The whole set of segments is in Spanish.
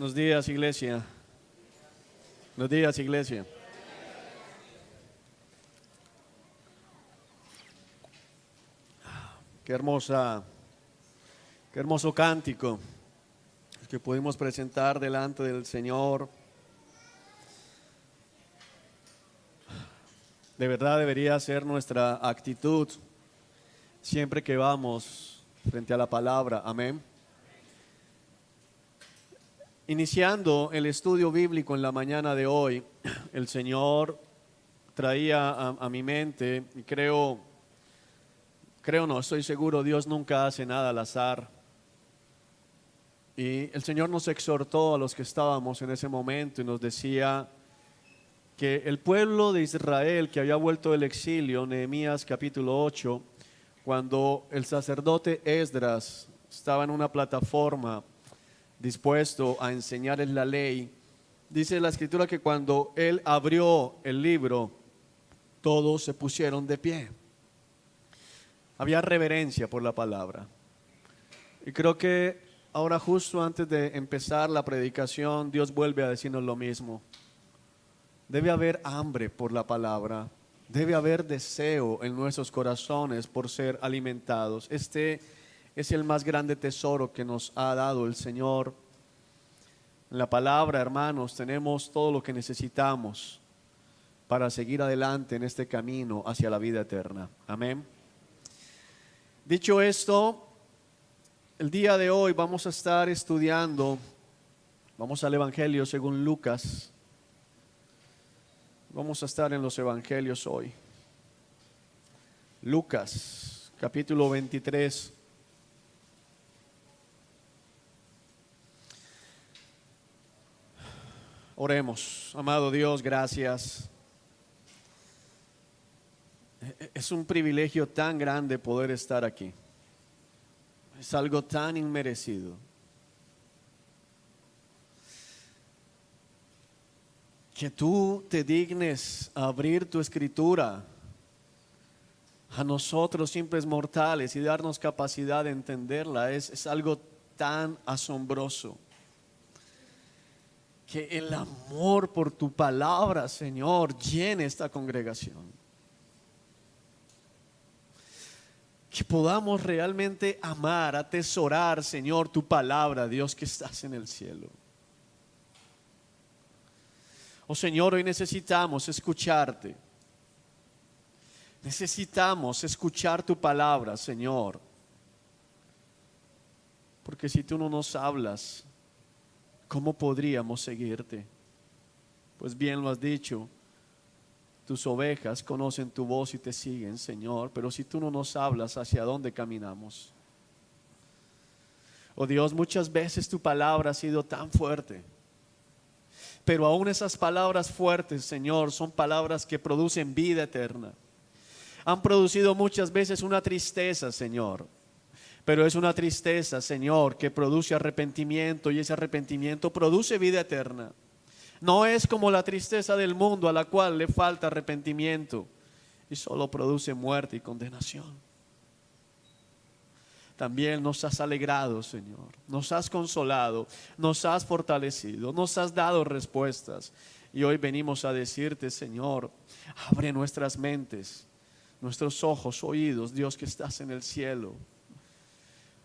Buenos días, iglesia. Buenos días, iglesia. Qué hermoso cántico que pudimos presentar delante del Señor. De verdad debería ser nuestra actitud siempre que vamos frente a la palabra. Amén. Iniciando el estudio bíblico en la mañana de hoy, el Señor traía a mi mente, y no, estoy seguro, Dios nunca hace nada al azar. Y el Señor nos exhortó a los que estábamos en ese momento y nos decía que el pueblo de Israel que había vuelto del exilio, Nehemías capítulo 8, cuando el sacerdote Esdras estaba en una plataforma dispuesto a enseñarles la ley, dice la escritura que cuando él abrió el libro, todos se pusieron de pie. Había reverencia por la palabra. Y creo que ahora, justo antes de empezar la predicación, Dios vuelve a decirnos lo mismo. Debe haber hambre por la palabra. Debe haber deseo en nuestros corazones por ser alimentados. Este es el más grande tesoro que nos ha dado el Señor. En la palabra, hermanos, tenemos todo lo que necesitamos para seguir adelante en este camino hacia la vida eterna. Amén. Dicho esto, el día de hoy vamos a estar estudiando, vamos al Evangelio según Lucas. Vamos a estar en los Evangelios hoy. Lucas, capítulo 23. Oremos. Amado Dios, gracias. Es un privilegio tan grande poder estar aquí. Es algo tan inmerecido. Que tú te dignes a abrir tu escritura a nosotros simples mortales y darnos capacidad de entenderla es algo tan asombroso. Que el amor por tu palabra, Señor, llene esta congregación. Que podamos realmente amar, atesorar, Señor, tu palabra, Dios que estás en el cielo. Oh Señor, hoy necesitamos escucharte. Necesitamos escuchar tu palabra, Señor. Porque si tú no nos hablas, ¿cómo podríamos seguirte? Pues bien lo has dicho, tus ovejas conocen tu voz y te siguen, Señor, pero si tú no nos hablas, ¿hacia dónde caminamos? Oh Dios, muchas veces tu palabra ha sido tan fuerte, pero aún esas palabras fuertes, Señor, son palabras que producen vida eterna. Han producido muchas veces una tristeza, Señor. Pero es una tristeza, Señor, que produce arrepentimiento y ese arrepentimiento produce vida eterna. No es como la tristeza del mundo a la cual le falta arrepentimiento y solo produce muerte y condenación. También nos has alegrado, Señor, nos has consolado, nos has fortalecido, nos has dado respuestas. Y hoy venimos a decirte, Señor, abre nuestras mentes, nuestros ojos, oídos, Dios que estás en el cielo.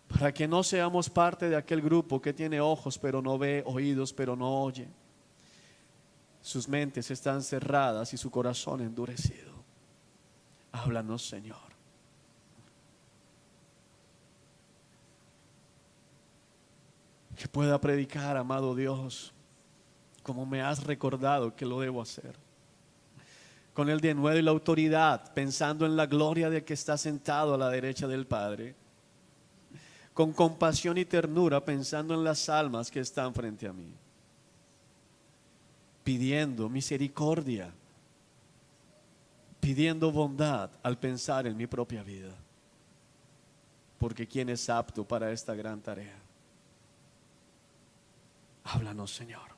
Para que no seamos parte de aquel grupo que tiene ojos pero no ve, oídos pero no oye. Sus mentes están cerradas y su corazón endurecido. Háblanos, Señor. Que pueda predicar, amado Dios, como me has recordado que lo debo hacer. Con el denuedo y la autoridad, pensando en la gloria de que está sentado a la derecha del Padre. Con compasión y ternura, pensando en las almas que están frente a mí, pidiendo misericordia, pidiendo bondad al pensar en mi propia vida, porque ¿quién es apto para esta gran tarea? Háblanos, Señor.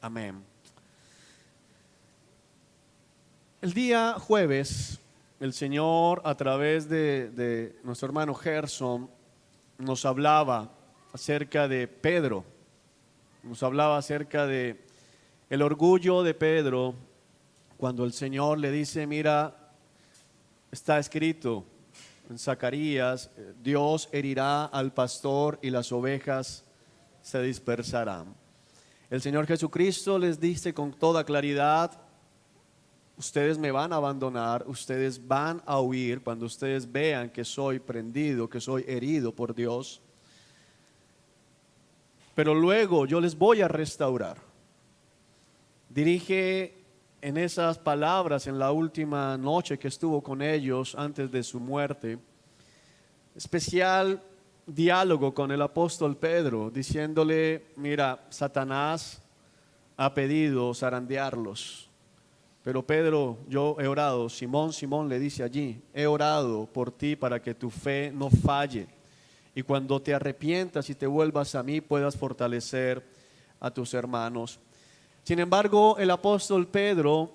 Amén. El día jueves, el Señor, a través de nuestro hermano Gerson, nos hablaba acerca de Pedro. nos hablaba acerca de el orgullo de Pedro cuando el Señor le dice, mira, está escrito en Zacarías, Dios herirá al pastor y las ovejas se dispersarán. El Señor Jesucristo les dice con toda claridad, ustedes me van a abandonar, ustedes van a huir cuando ustedes vean que soy prendido, que soy herido por Dios. Pero luego yo les voy a restaurar. Dirige en esas palabras en la última noche que estuvo con ellos antes de su muerte, especial diálogo con el apóstol Pedro, diciéndole, mira, Satanás ha pedido zarandearlos, pero Pedro, yo he orado, Simón le dice allí, he orado por ti para que tu fe no falle, y cuando te arrepientas y te vuelvas a mí, puedas fortalecer a tus hermanos. Sin embargo, el apóstol Pedro,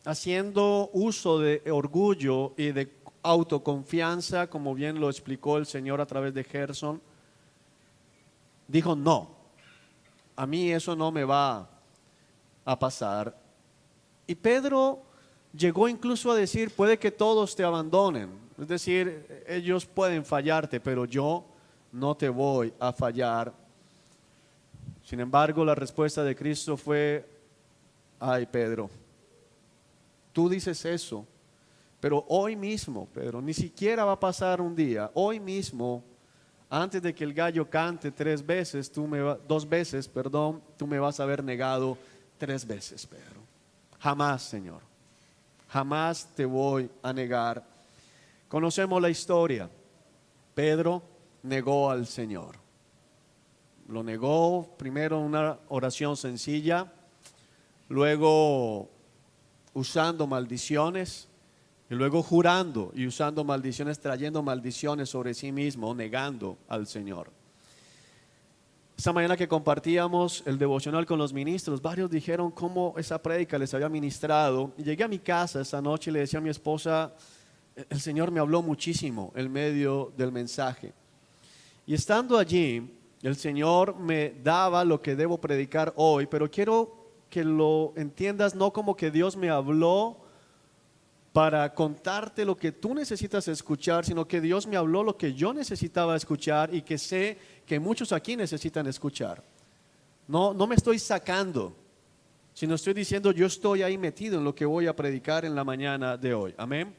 haciendo uso de orgullo y de autoconfianza, como bien lo explicó el Señor a través de Gerson, dijo, no, a mí eso no me va a pasar. Y Pedro llegó incluso a decir, puede que todos te abandonen, es decir, ellos pueden fallarte, pero yo no te voy a fallar. Sin embargo, la respuesta de Cristo fue, ay Pedro, tú dices eso, pero hoy mismo, Pedro, ni siquiera va a pasar un día, hoy mismo, antes de que el gallo cante 3 veces, 2 veces, perdón, tú me vas a haber negado 3 veces, Pedro. Jamás, Señor, jamás te voy a negar. Conocemos la historia. Pedro negó al Señor. Lo negó primero en una oración sencilla, luego usando maldiciones, y luego jurando y usando maldiciones, trayendo maldiciones sobre sí mismo, negando al Señor. Esta mañana que compartíamos el devocional con los ministros, varios dijeron cómo esa prédica les había ministrado. Y llegué a mi casa esa noche y le decía a mi esposa, el Señor me habló muchísimo en medio del mensaje. Y estando allí, el Señor me daba lo que debo predicar hoy, pero quiero que lo entiendas no como que Dios me habló para contarte lo que tú necesitas escuchar, sino que Dios me habló lo que yo necesitaba escuchar y que sé que muchos aquí necesitan escuchar. No me estoy sacando, sino estoy diciendo yo estoy ahí metido en lo que voy a predicar en la mañana de hoy. Amén.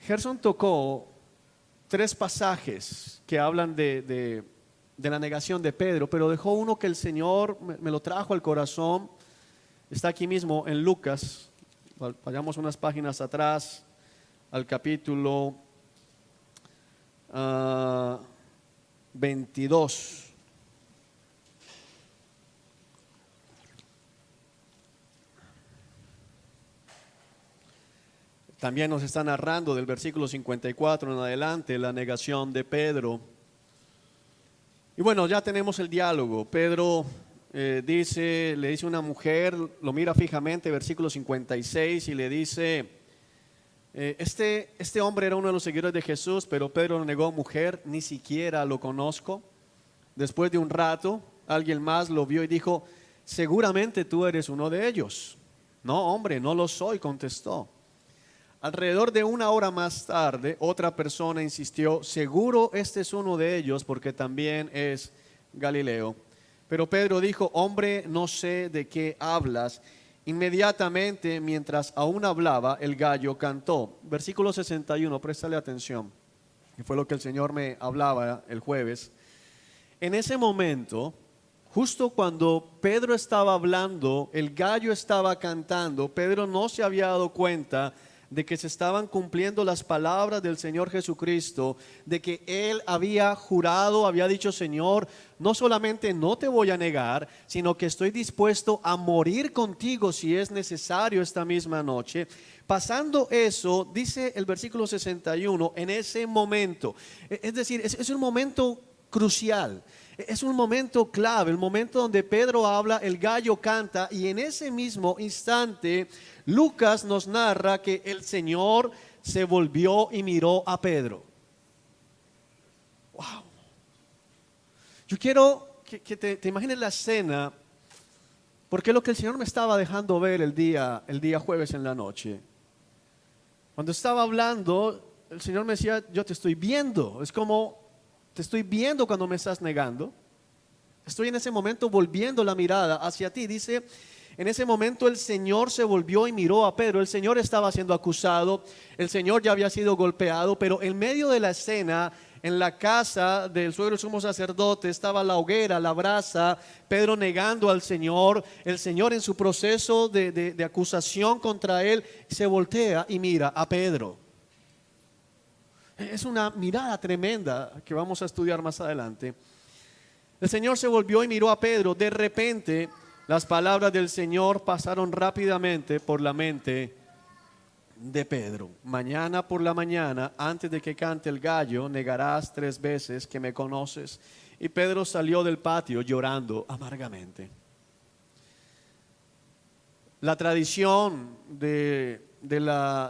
Gerson tocó 3 pasajes que hablan de la negación de Pedro, pero dejó uno que el Señor me lo trajo al corazón. Está aquí mismo en Lucas. Vayamos unas páginas atrás al capítulo 22. También nos está narrando del versículo 54 en adelante la negación de Pedro. Y bueno, ya tenemos el diálogo. Pedro le dice a una mujer, lo mira fijamente, versículo 56, y le dice, este hombre era uno de los seguidores de Jesús, pero Pedro negó, mujer, ni siquiera lo conozco. Después de un rato, alguien más lo vio y dijo, seguramente tú eres uno de ellos. No, hombre, no lo soy, contestó. Alrededor de 1 hora más tarde, otra persona insistió, seguro este es uno de ellos porque también es Galileo. Pero Pedro dijo, hombre, no sé de qué hablas. Inmediatamente, mientras aún hablaba, el gallo cantó. Versículo 61, préstale atención, que fue lo que el Señor me hablaba el jueves. En ese momento, justo cuando Pedro estaba hablando, el gallo estaba cantando, Pedro no se había dado cuenta de que se estaban cumpliendo las palabras del Señor Jesucristo, de que Él había jurado, había dicho, Señor, no solamente no te voy a negar, sino que estoy dispuesto a morir contigo si es necesario esta misma noche. Pasando eso, dice el versículo 61, en ese momento, es decir, es un momento crucial, es un momento clave, el momento donde Pedro habla, el gallo canta, y en ese mismo instante Lucas nos narra que el Señor se volvió y miró a Pedro. Wow. Yo quiero que te imagines la escena, porque es lo que el Señor me estaba dejando ver el día jueves en la noche. Cuando estaba hablando, el Señor me decía, yo te estoy viendo. Es como, te estoy viendo cuando me estás negando. Estoy en ese momento volviendo la mirada hacia ti. Dice, en ese momento el Señor se volvió y miró a Pedro. El Señor estaba siendo acusado, el Señor ya había sido golpeado, pero en medio de la escena, en la casa del suegro del sumo sacerdote, estaba la hoguera, la brasa, Pedro negando al Señor. El Señor, en su proceso de acusación contra él, se voltea y mira a Pedro. Es una mirada tremenda que vamos a estudiar más adelante. El Señor se volvió y miró a Pedro. De repente, las palabras del Señor pasaron rápidamente por la mente de Pedro. Mañana por la mañana, antes de que cante el gallo, negarás 3 veces que me conoces. Y Pedro salió del patio llorando amargamente. La tradición de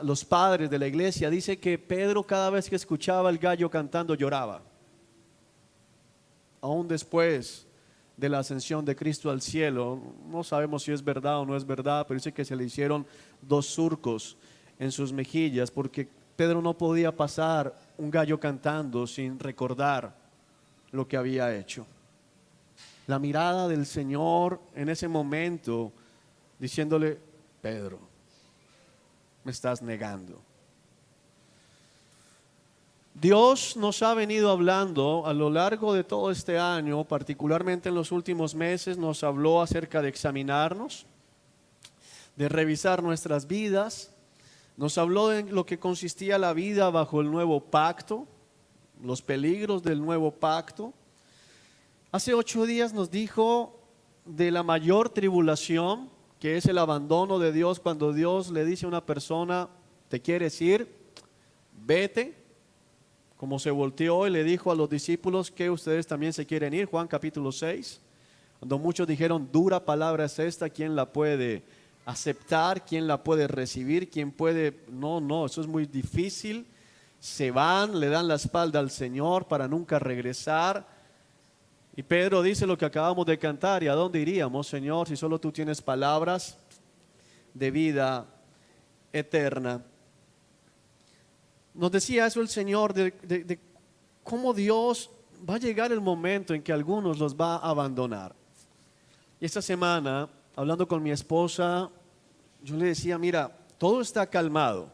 los padres de la iglesia dice que Pedro, cada vez que escuchaba el gallo cantando, lloraba. Aún después de la ascensión de Cristo al cielo, no sabemos si es verdad o no es verdad, pero dice que se le hicieron 2 surcos en sus mejillas, porque Pedro no podía pasar un gallo cantando sin recordar lo que había hecho. La mirada del Señor en ese momento, diciéndole, Pedro, me estás negando. Dios nos ha venido hablando a lo largo de todo este año, particularmente en los últimos meses, nos habló acerca de examinarnos, de revisar nuestras vidas. Nos habló de lo que consistía la vida bajo el nuevo pacto, los peligros del nuevo pacto. Hace 8 días nos dijo de la mayor tribulación, que es el abandono de Dios, cuando Dios le dice a una persona, ¿te quieres ir? Vete. Como se volteó y le dijo a los discípulos que ustedes también se quieren ir, Juan capítulo 6, cuando muchos dijeron, dura palabra es esta, ¿quién la puede aceptar? ¿Quién la puede recibir? ¿Quién puede? No, eso es muy difícil. Se van, le dan la espalda al Señor para nunca regresar. Y Pedro dice lo que acabamos de cantar, ¿y a dónde iríamos, Señor, si solo tú tienes palabras de vida eterna? Nos decía eso el Señor de cómo Dios va a llegar el momento en que algunos los va a abandonar. Y esta semana, hablando con mi esposa, yo le decía, mira, todo está calmado,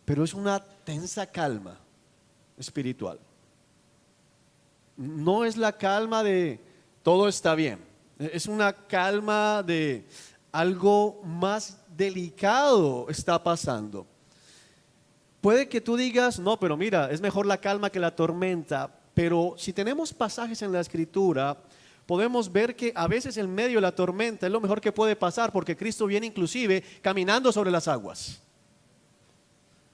pero es una tensa calma espiritual. No es la calma de todo está bien, es una calma de algo más delicado está pasando. Puede que tú digas, no, pero mira, es mejor la calma que la tormenta, pero si tenemos pasajes en la Escritura, podemos ver que a veces en medio de la tormenta es lo mejor que puede pasar, porque Cristo viene inclusive caminando sobre las aguas.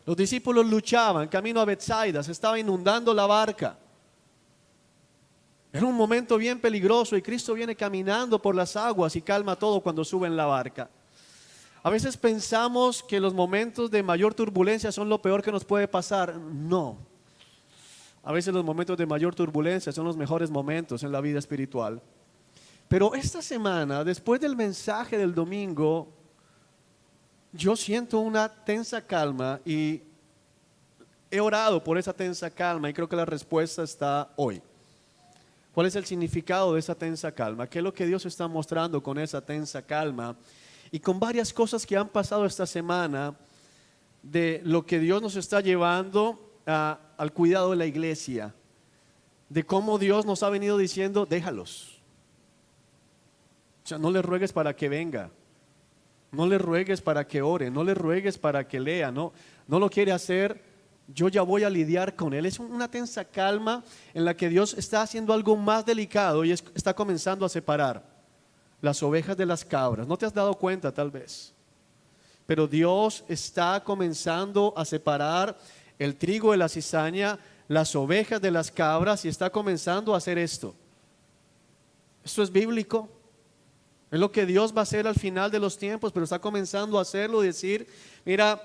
Los discípulos luchaban camino a Betsaida, se estaba inundando la barca. Era un momento bien peligroso y Cristo viene caminando por las aguas y calma todo cuando sube en la barca. A veces pensamos que los momentos de mayor turbulencia son lo peor que nos puede pasar. No. A veces los momentos de mayor turbulencia son los mejores momentos en la vida espiritual. Pero esta semana, después del mensaje del domingo, yo siento una tensa calma y he orado por esa tensa calma y creo que la respuesta está hoy. ¿Cuál es el significado de esa tensa calma? ¿Qué es lo que Dios está mostrando con esa tensa calma? Y con varias cosas que han pasado esta semana de lo que Dios nos está llevando al cuidado de la iglesia, de cómo Dios nos ha venido diciendo, déjalos. O sea, no le ruegues para que venga, no le ruegues para que ore, no le ruegues para que lea, no lo quiere hacer, yo ya voy a lidiar con él. Es una tensa calma en la que Dios está haciendo algo más delicado y está comenzando a separar las ovejas de las cabras. No te has dado cuenta tal vez, pero Dios está comenzando a separar el trigo de la cizaña, las ovejas de las cabras, y está comenzando a hacer esto. Esto es bíblico, es lo que Dios va a hacer al final de los tiempos, pero está comenzando a hacerlo y decir, mira,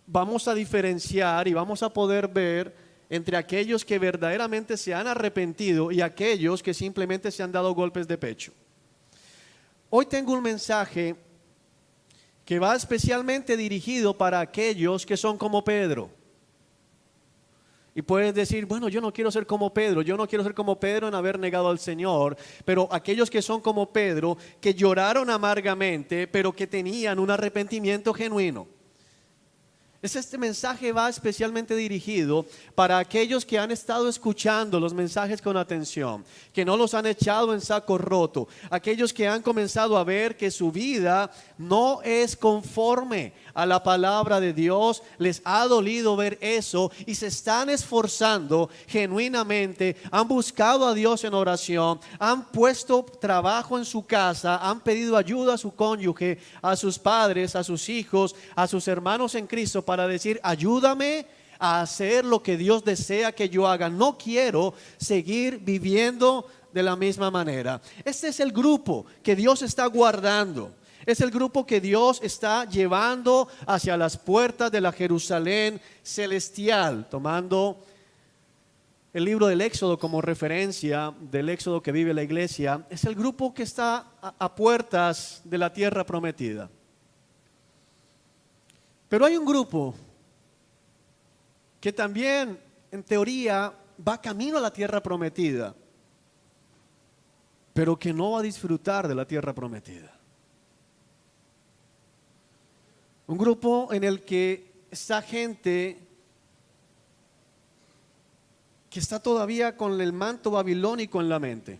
vamos a diferenciar y vamos a poder ver entre aquellos que verdaderamente se han arrepentido y aquellos que simplemente se han dado golpes de pecho. Hoy tengo un mensaje que va especialmente dirigido para aquellos que son como Pedro. Y puedes decir, bueno, yo no quiero ser como Pedro, yo no quiero ser como Pedro en haber negado al Señor, pero aquellos que son como Pedro, que lloraron amargamente, pero que tenían un arrepentimiento genuino. Este mensaje va especialmente dirigido para aquellos que han estado escuchando los mensajes con atención, que no los han echado en saco roto, aquellos que han comenzado a ver que su vida no es conforme a la palabra de Dios, les ha dolido ver eso y se están esforzando genuinamente, han buscado a Dios en oración, han puesto trabajo en su casa, han pedido ayuda a su cónyuge, a sus padres, a sus hijos, a sus hermanos en Cristo para decir, ayúdame a hacer lo que Dios desea que yo haga. No quiero seguir viviendo de la misma manera. Este es el grupo que Dios está guardando. Es el grupo que Dios está llevando hacia las puertas de la Jerusalén celestial, tomando el libro del Éxodo como referencia del Éxodo que vive la iglesia. Es el grupo que está a puertas de la tierra prometida. Pero hay un grupo que también, en teoría, va camino a la tierra prometida, pero que no va a disfrutar de la tierra prometida. Un grupo en el que está gente que está todavía con el manto babilónico en la mente.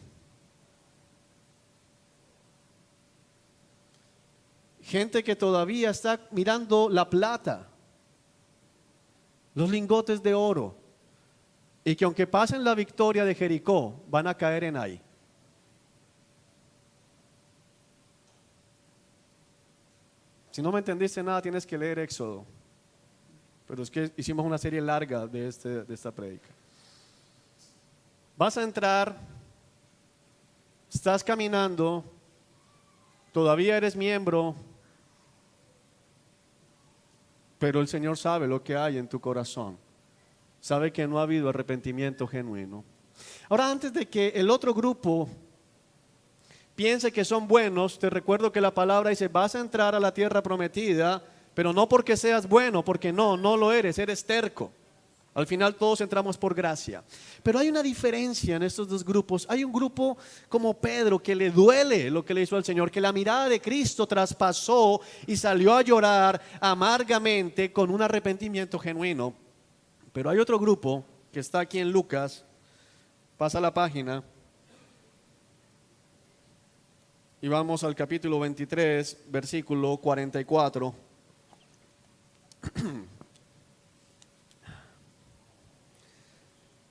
Gente que todavía está mirando la plata, los lingotes de oro, y que aunque pasen la victoria de Jericó, van a caer en ahí. Si no me entendiste nada, tienes que leer Éxodo. Pero es que hicimos una serie larga de esta prédica. Vas a entrar, estás caminando, todavía eres miembro, pero el Señor sabe lo que hay en tu corazón. Sabe que no ha habido arrepentimiento genuino. Ahora, antes de que el otro grupo piense que son buenos, te recuerdo que la palabra dice, vas a entrar a la tierra prometida, pero no porque seas bueno, porque no lo eres, eres terco. Al final todos entramos por gracia. Pero hay una diferencia en estos dos grupos. Hay un grupo como Pedro que le duele lo que le hizo al Señor, que la mirada de Cristo traspasó y salió a llorar amargamente con un arrepentimiento genuino. Pero hay otro grupo que está aquí en Lucas, pasa la página, y vamos al capítulo 23, versículo 44.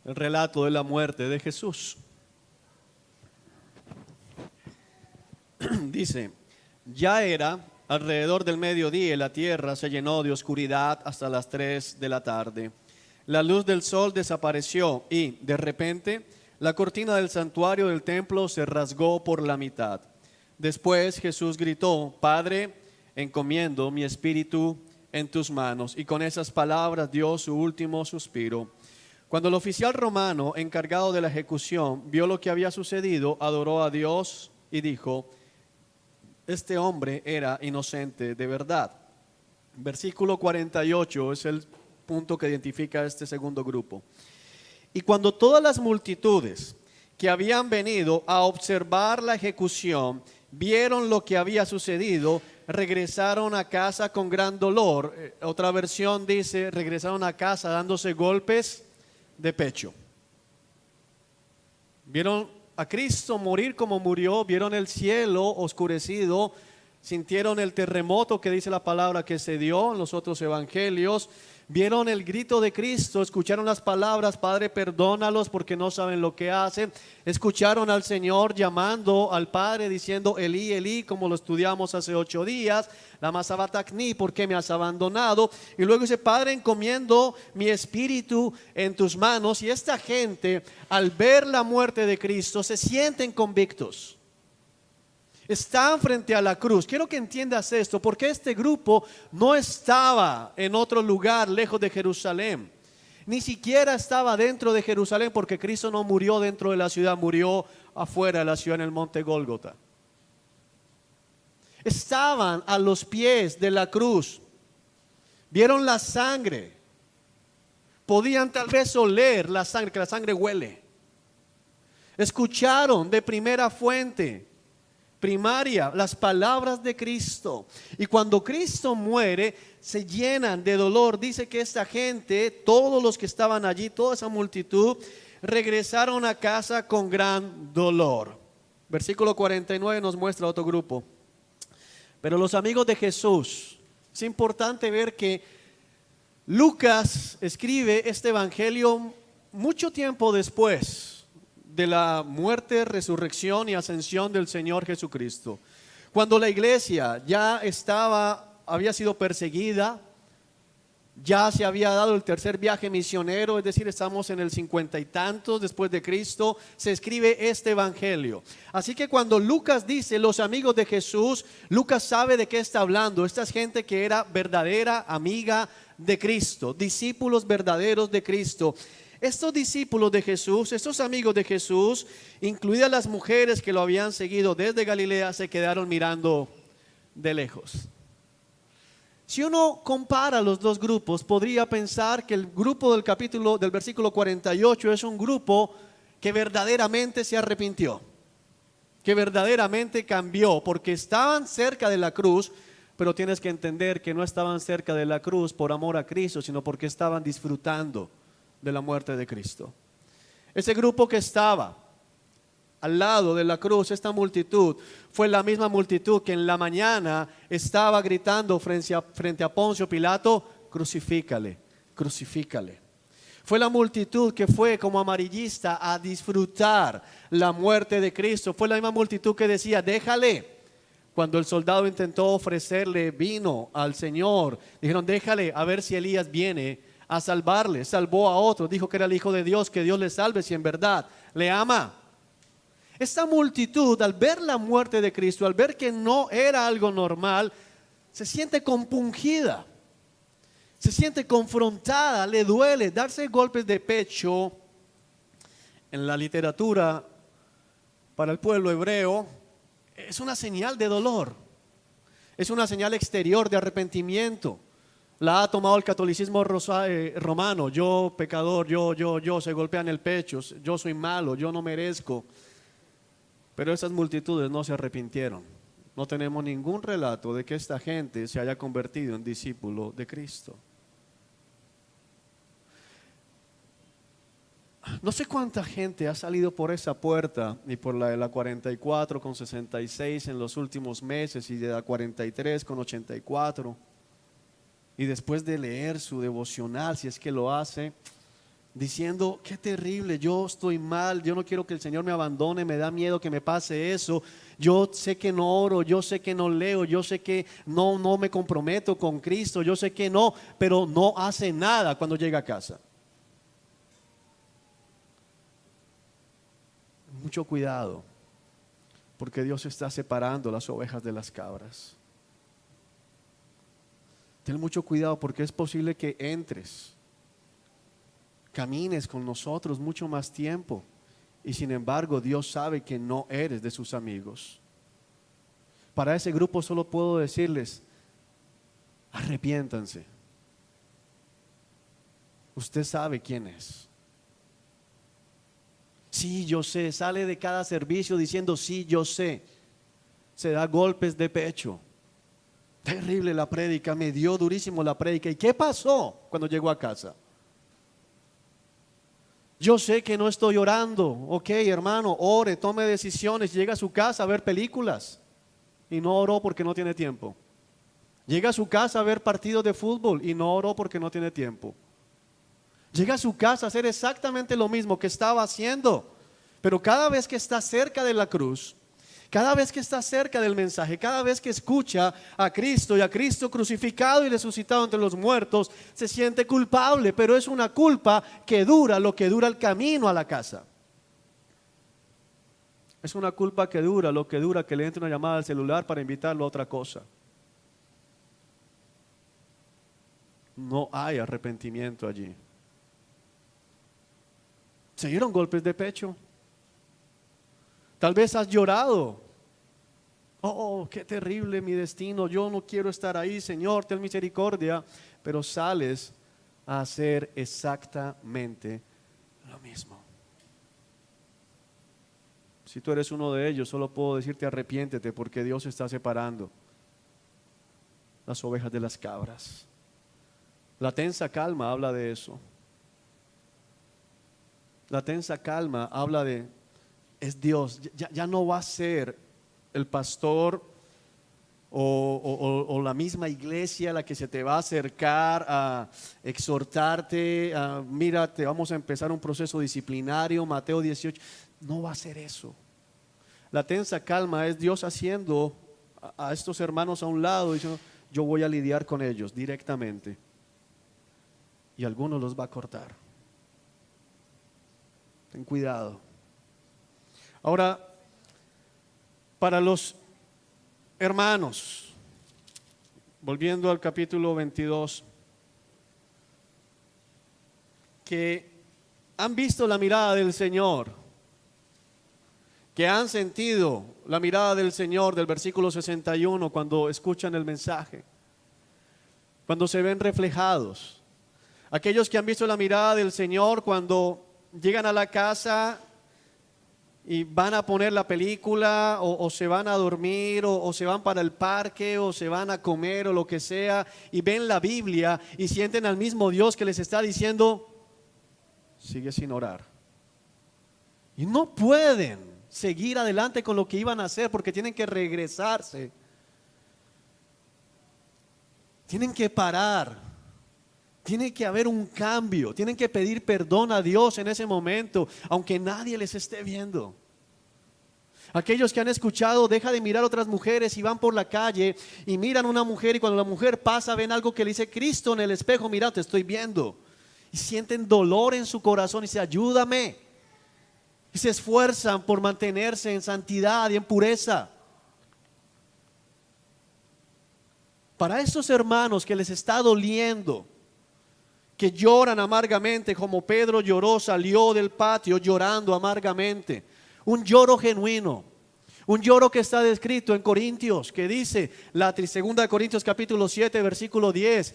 El relato de la muerte de Jesús. Dice, ya era alrededor del mediodía y la tierra se llenó de oscuridad hasta las 3 de la tarde. La luz del sol desapareció y, de repente, la cortina del santuario del templo se rasgó por la mitad. Después Jesús gritó, Padre, encomiendo mi espíritu en tus manos. Y con esas palabras dio su último suspiro. Cuando el oficial romano encargado de la ejecución vio lo que había sucedido, adoró a Dios y dijo, este hombre era inocente de verdad. Versículo 48 es el punto que identifica a este segundo grupo. Y cuando todas las multitudes que habían venido a observar la ejecución vieron lo que había sucedido, regresaron a casa con gran dolor. Otra versión dice, regresaron a casa dándose golpes de pecho. Vieron a Cristo morir como murió, vieron el cielo oscurecido, sintieron el terremoto que dice la palabra que se dio en los otros evangelios, vieron el grito de Cristo, escucharon las palabras, Padre, perdónalos porque no saben lo que hacen. Escucharon al Señor llamando al Padre diciendo, Elí, Elí, como lo estudiamos hace 8 días, lama sabachthani, ¿por qué me has abandonado? Y luego dice, Padre, encomiendo mi espíritu en tus manos. Y esta gente, al ver la muerte de Cristo, se sienten convictos. Están frente a la cruz. Quiero que entiendas esto, porque este grupo no estaba en otro lugar lejos de Jerusalén. Ni siquiera estaba dentro de Jerusalén, porque Cristo no murió dentro de la ciudad, murió afuera de la ciudad en el monte Gólgota. Estaban a los pies de la cruz, vieron la sangre, podían tal vez oler la sangre, que la sangre huele. Escucharon de primera fuente, primaria, las palabras de Cristo. Y cuando Cristo muere, se llenan de dolor. Dice que esta gente, todos los que estaban allí, toda esa multitud, regresaron a casa con gran dolor. Versículo 49 nos muestra otro grupo. Pero los amigos de Jesús, es importante ver que Lucas escribe este evangelio mucho tiempo después de la muerte, resurrección y ascensión del Señor Jesucristo. Cuando la iglesia ya había sido perseguida, ya se había dado el tercer viaje misionero, es decir, estamos en el 50 y tantos después de Cristo, se escribe este evangelio. Así que cuando Lucas dice los amigos de Jesús, Lucas sabe de qué está hablando. Esta es gente que era verdadera amiga de Cristo, discípulos verdaderos de Cristo. Estos discípulos de Jesús, estos amigos de Jesús, incluidas las mujeres que lo habían seguido desde Galilea, se quedaron mirando de lejos. Si uno compara los dos grupos, podría pensar que el grupo del versículo 48 es un grupo que verdaderamente se arrepintió, que verdaderamente cambió, porque estaban cerca de la cruz, pero tienes que entender que no estaban cerca de la cruz por amor a Cristo, sino porque estaban disfrutando de la muerte de Cristo. Ese grupo que estaba al lado de la cruz, esta multitud, fue la misma multitud que en la mañana estaba gritando frente a Poncio Pilato: crucifícale, crucifícale. Fue la multitud que fue como amarillista a disfrutar la muerte de Cristo. Fue la misma multitud que decía: déjale. Cuando el soldado intentó ofrecerle vino al Señor, dijeron: déjale a ver si Elías viene a salvarle. Salvó a otro, dijo que era el Hijo de Dios, que Dios le salve si en verdad le ama. Esta multitud, al ver la muerte de Cristo, al ver que no era algo normal, se siente compungida, se siente confrontada, le duele. Darse golpes de pecho en la literatura para el pueblo hebreo es una señal de dolor, es una señal exterior de arrepentimiento. La ha tomado el catolicismo romano: yo pecador, yo, se golpean el pecho, yo soy malo, yo no merezco. Pero esas multitudes no se arrepintieron. No tenemos ningún relato de que esta gente se haya convertido en discípulo de Cristo. No sé cuánta gente ha salido por esa puerta y por la de la 44 con 66 en los últimos meses, y de la 43 con 84. Y después de leer su devocional, si es que lo hace, diciendo: qué terrible, yo estoy mal, yo no quiero que el Señor me abandone, me da miedo que me pase eso, yo sé que no oro, yo sé que no leo, yo sé que no me comprometo con Cristo, yo sé que no, pero no hace nada cuando llega a casa. Mucho cuidado, porque Dios está separando las ovejas de las cabras. Ten mucho cuidado, porque es posible que entres, camines con nosotros mucho más tiempo, y sin embargo Dios sabe que no eres de sus amigos. Para ese grupo solo puedo decirles: arrepiéntanse. Usted sabe quién es. Sí, yo sé. Sale de cada servicio diciendo: sí, yo sé. Se da golpes de pecho. Terrible la prédica, me dio durísimo la prédica. ¿Y qué pasó cuando llegó a casa? Yo sé que no estoy orando. Ok, hermano, ore, tome decisiones. Llega a su casa a ver películas y no oró porque no tiene tiempo. Llega a su casa a ver partidos de fútbol y no oró porque no tiene tiempo. Llega a su casa a hacer exactamente lo mismo que estaba haciendo, pero cada vez que está cerca de la cruz, cada vez que está cerca del mensaje, cada vez que escucha a Cristo y a Cristo crucificado y resucitado entre los muertos, se siente culpable, pero es una culpa que dura lo que dura el camino a la casa. Es una culpa que dura lo que dura que le entre una llamada al celular para invitarlo a otra cosa. No hay arrepentimiento allí. Se dieron golpes de pecho. Tal vez has llorado. Oh, qué terrible mi destino. Yo no quiero estar ahí, Señor, ten misericordia. Pero sales a hacer exactamente lo mismo. Si tú eres uno de ellos, solo puedo decirte arrepiéntete, porque Dios está separando las ovejas de las cabras. La tensa calma habla de eso. La tensa calma habla de, es Dios, ya no va a ser el pastor o la misma iglesia la que se te va a acercar a exhortarte, mira, te vamos a empezar un proceso disciplinario, Mateo 18, no va a ser eso. La tensa calma es Dios haciendo a estos hermanos a un lado, diciendo, yo voy a lidiar con ellos directamente, y algunos los va a cortar. Ten cuidado. Ahora, para los hermanos, volviendo al capítulo 22, que han visto la mirada del Señor, que han sentido la mirada del Señor del versículo 61 cuando escuchan el mensaje, cuando se ven reflejados. Aquellos que han visto la mirada del Señor cuando llegan a la casa y van a poner la película o se van a dormir o se van para el parque o se van a comer o lo que sea, y ven la Biblia y sienten al mismo Dios que les está diciendo, sigue sin orar. Y no pueden seguir adelante con lo que iban a hacer porque tienen que regresarse. Tienen que parar. Tiene que haber un cambio, tienen que pedir perdón a Dios en ese momento, aunque nadie les esté viendo. Aquellos que han escuchado, deja de mirar otras mujeres y van por la calle y miran a una mujer, y cuando la mujer pasa ven algo que le dice Cristo en el espejo, mira, te estoy viendo. Y sienten dolor en su corazón y dicen, ayúdame. Y se esfuerzan por mantenerse en santidad y en pureza. Para estos hermanos que les está doliendo, que lloran amargamente como Pedro lloró, salió del patio llorando amargamente, un lloro genuino, un lloro que está descrito en Corintios, que dice, segunda de Corintios capítulo 7 versículo 10,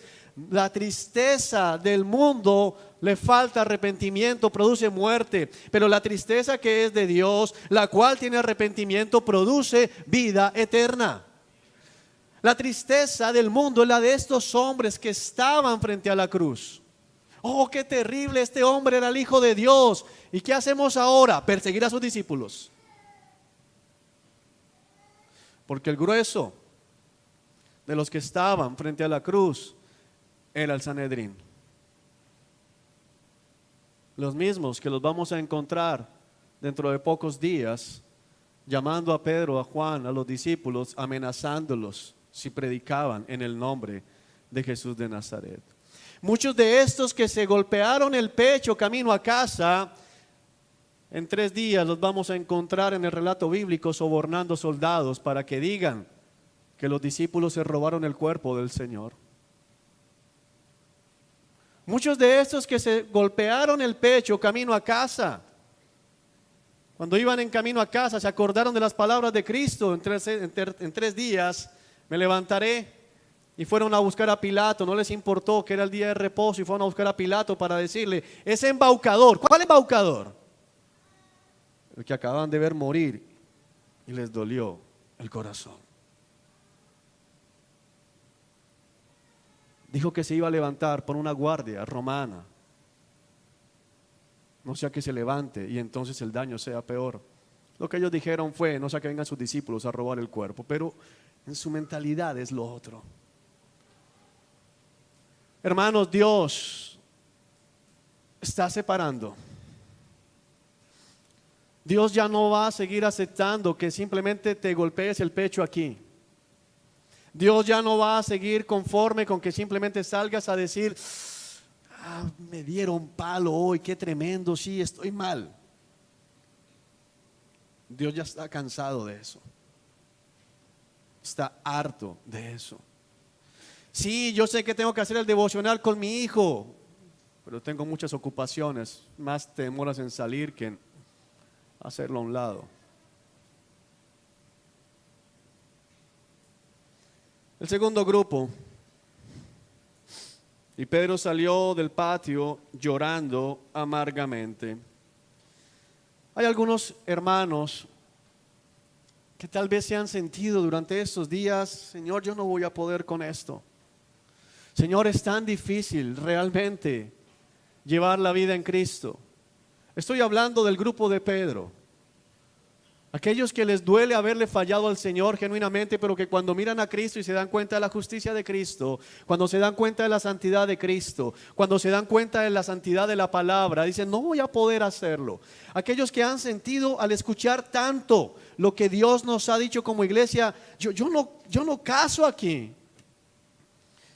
la tristeza del mundo le falta arrepentimiento, produce muerte, pero la tristeza que es de Dios, la cual tiene arrepentimiento, produce vida eterna. La tristeza del mundo es la de estos hombres que estaban frente a la cruz. Oh, qué terrible, este hombre era el Hijo de Dios. ¿Y qué hacemos ahora? Perseguir a sus discípulos. Porque el grueso de los que estaban frente a la cruz era el Sanedrín. Los mismos que los vamos a encontrar dentro de pocos días, llamando a Pedro, a Juan, a los discípulos, amenazándolos si predicaban en el nombre de Jesús de Nazaret. Muchos de estos que se golpearon el pecho camino a casa, en 3 días los vamos a encontrar en el relato bíblico sobornando soldados para que digan que los discípulos se robaron el cuerpo del Señor. Muchos de estos que se golpearon el pecho camino a casa, cuando iban en camino a casa se acordaron de las palabras de Cristo, en 3 días me levantaré. Y fueron a buscar a Pilato, no les importó que era el día de reposo, y fueron a buscar a Pilato para decirle, ese embaucador, ¿cuál embaucador? El que acaban de ver morir, y les dolió el corazón. Dijo que se iba a levantar por una guardia romana, no sea que se levante y entonces el daño sea peor. Lo que ellos dijeron fue, no sea que vengan sus discípulos a robar el cuerpo, pero en su mentalidad es lo otro. Hermanos, Dios está separando. Dios ya no va a seguir aceptando que simplemente te golpees el pecho aquí. Dios ya no va a seguir conforme con que simplemente salgas a decir, me dieron palo hoy, qué tremendo, sí, estoy mal. Dios ya está cansado de eso. Está harto de eso. Sí, yo sé que tengo que hacer el devocional con mi hijo, pero tengo muchas ocupaciones, más te demoras en salir que en hacerlo a un lado. El segundo grupo, y Pedro salió del patio llorando amargamente. Hay algunos hermanos que tal vez se han sentido durante estos días: Señor, yo no voy a poder con esto. Señor, es tan difícil realmente llevar la vida en Cristo. Estoy hablando del grupo de Pedro. Aquellos que les duele haberle fallado al Señor genuinamente, pero que cuando miran a Cristo y se dan cuenta de la justicia de Cristo, cuando se dan cuenta de la santidad de Cristo, cuando se dan cuenta de la santidad de la palabra, dicen: no voy a poder hacerlo. Aquellos que han sentido al escuchar tanto lo que Dios nos ha dicho como iglesia: yo no caso aquí,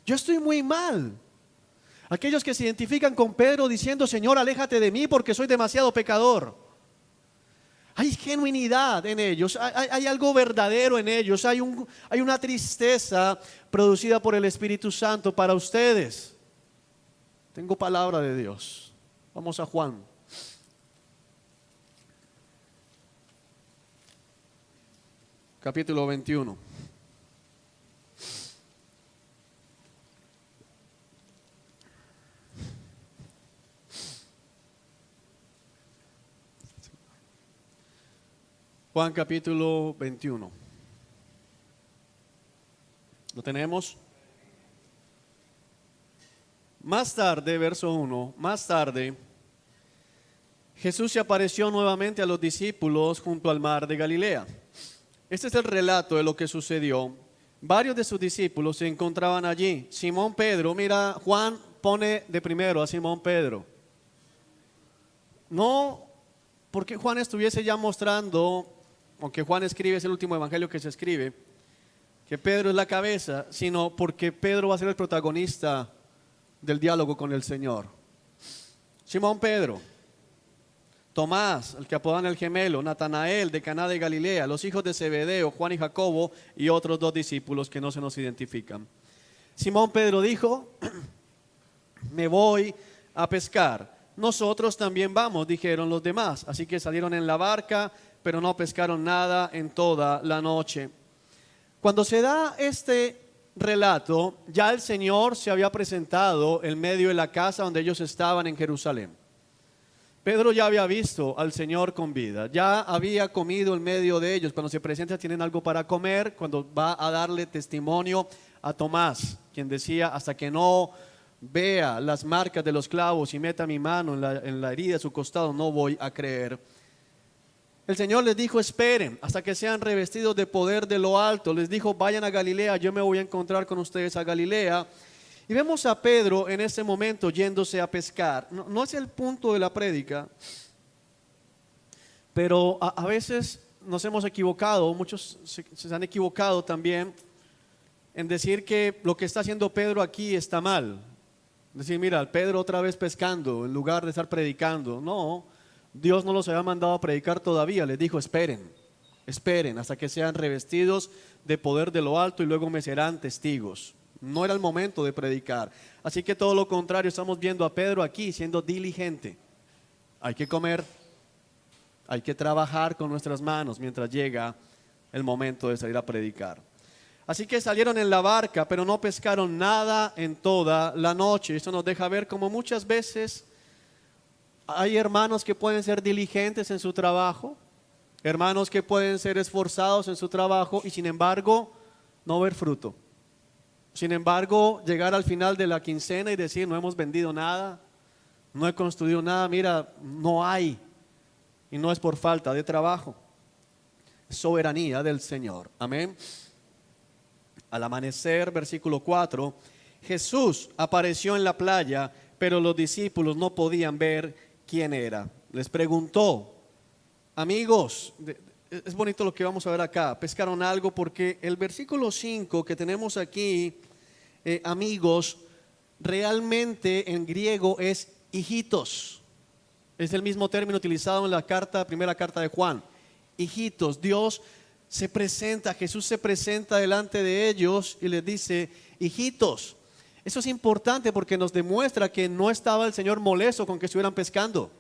yo estoy muy mal. Aquellos que se identifican con Pedro diciendo: Señor, aléjate de mí porque soy demasiado pecador. Hay genuinidad en ellos, hay algo verdadero en ellos, hay una tristeza producida por el Espíritu Santo para ustedes. Tengo palabra de Dios. Vamos a Juan. Capítulo 21. Juan capítulo 21. ¿Lo tenemos? Más tarde, verso 1, más tarde, Jesús se apareció nuevamente a los discípulos junto al mar de Galilea. Este es el relato de lo que sucedió. Varios de sus discípulos se encontraban allí. Simón Pedro, mira, Juan pone de primero a Simón Pedro. No porque Juan estuviese ya mostrando, aunque Juan escribe, es el último evangelio que se escribe, que Pedro es la cabeza, sino porque Pedro va a ser el protagonista del diálogo con el Señor. Simón Pedro, Tomás, el que apodan el gemelo, Natanael de Caná de Galilea, los hijos de Zebedeo, Juan y Jacobo, y otros dos discípulos que no se nos identifican. Simón Pedro dijo: me voy a pescar. Nosotros también vamos, dijeron los demás. Así que salieron en la barca, pero no pescaron nada en toda la noche. Cuando se da este relato, ya el Señor se había presentado en medio de la casa donde ellos estaban en Jerusalén. Pedro ya había visto al Señor con vida, ya había comido en medio de ellos. Cuando se presenta tienen algo para comer, cuando va a darle testimonio a Tomás, quien decía: hasta que no vea las marcas de los clavos y meta mi mano en la herida de su costado, no voy a creer. El Señor les dijo: esperen hasta que sean revestidos de poder de lo alto. Les dijo: vayan a Galilea, yo me voy a encontrar con ustedes a Galilea. Y vemos a Pedro en ese momento yéndose a pescar. No es el punto de la prédica, pero a veces nos hemos equivocado, muchos se han equivocado también en decir que lo que está haciendo Pedro aquí está mal. Decir: mira, Pedro otra vez pescando en lugar de estar predicando. No, Dios no los había mandado a predicar todavía. Les dijo: esperen hasta que sean revestidos de poder de lo alto y luego me serán testigos. No era el momento de predicar. Así que todo lo contrario, estamos viendo a Pedro aquí siendo diligente. Hay que comer, hay que trabajar con nuestras manos mientras llega el momento de salir a predicar. Así que salieron en la barca, pero no pescaron nada en toda la noche. Esto nos deja ver cómo muchas veces hay hermanos que pueden ser diligentes en su trabajo, hermanos que pueden ser esforzados en su trabajo y sin embargo no ver fruto. Sin embargo, llegar al final de la quincena y decir: no hemos vendido nada, no he construido nada, mira, no hay. Y no es por falta de trabajo, es soberanía del Señor. Amén. Al amanecer, versículo 4, Jesús apareció en la playa, pero los discípulos no podían ver quién era. Les preguntó: amigos, es bonito lo que vamos a ver acá, ¿pescaron algo? Porque el versículo 5 que tenemos aquí, amigos, realmente en griego es hijitos. Es el mismo término utilizado en la primera carta de Juan. Hijitos. Dios se presenta, Jesús se presenta delante de ellos y les dice: hijitos. Eso es importante porque nos demuestra que no estaba el Señor molesto con que estuvieran pescando.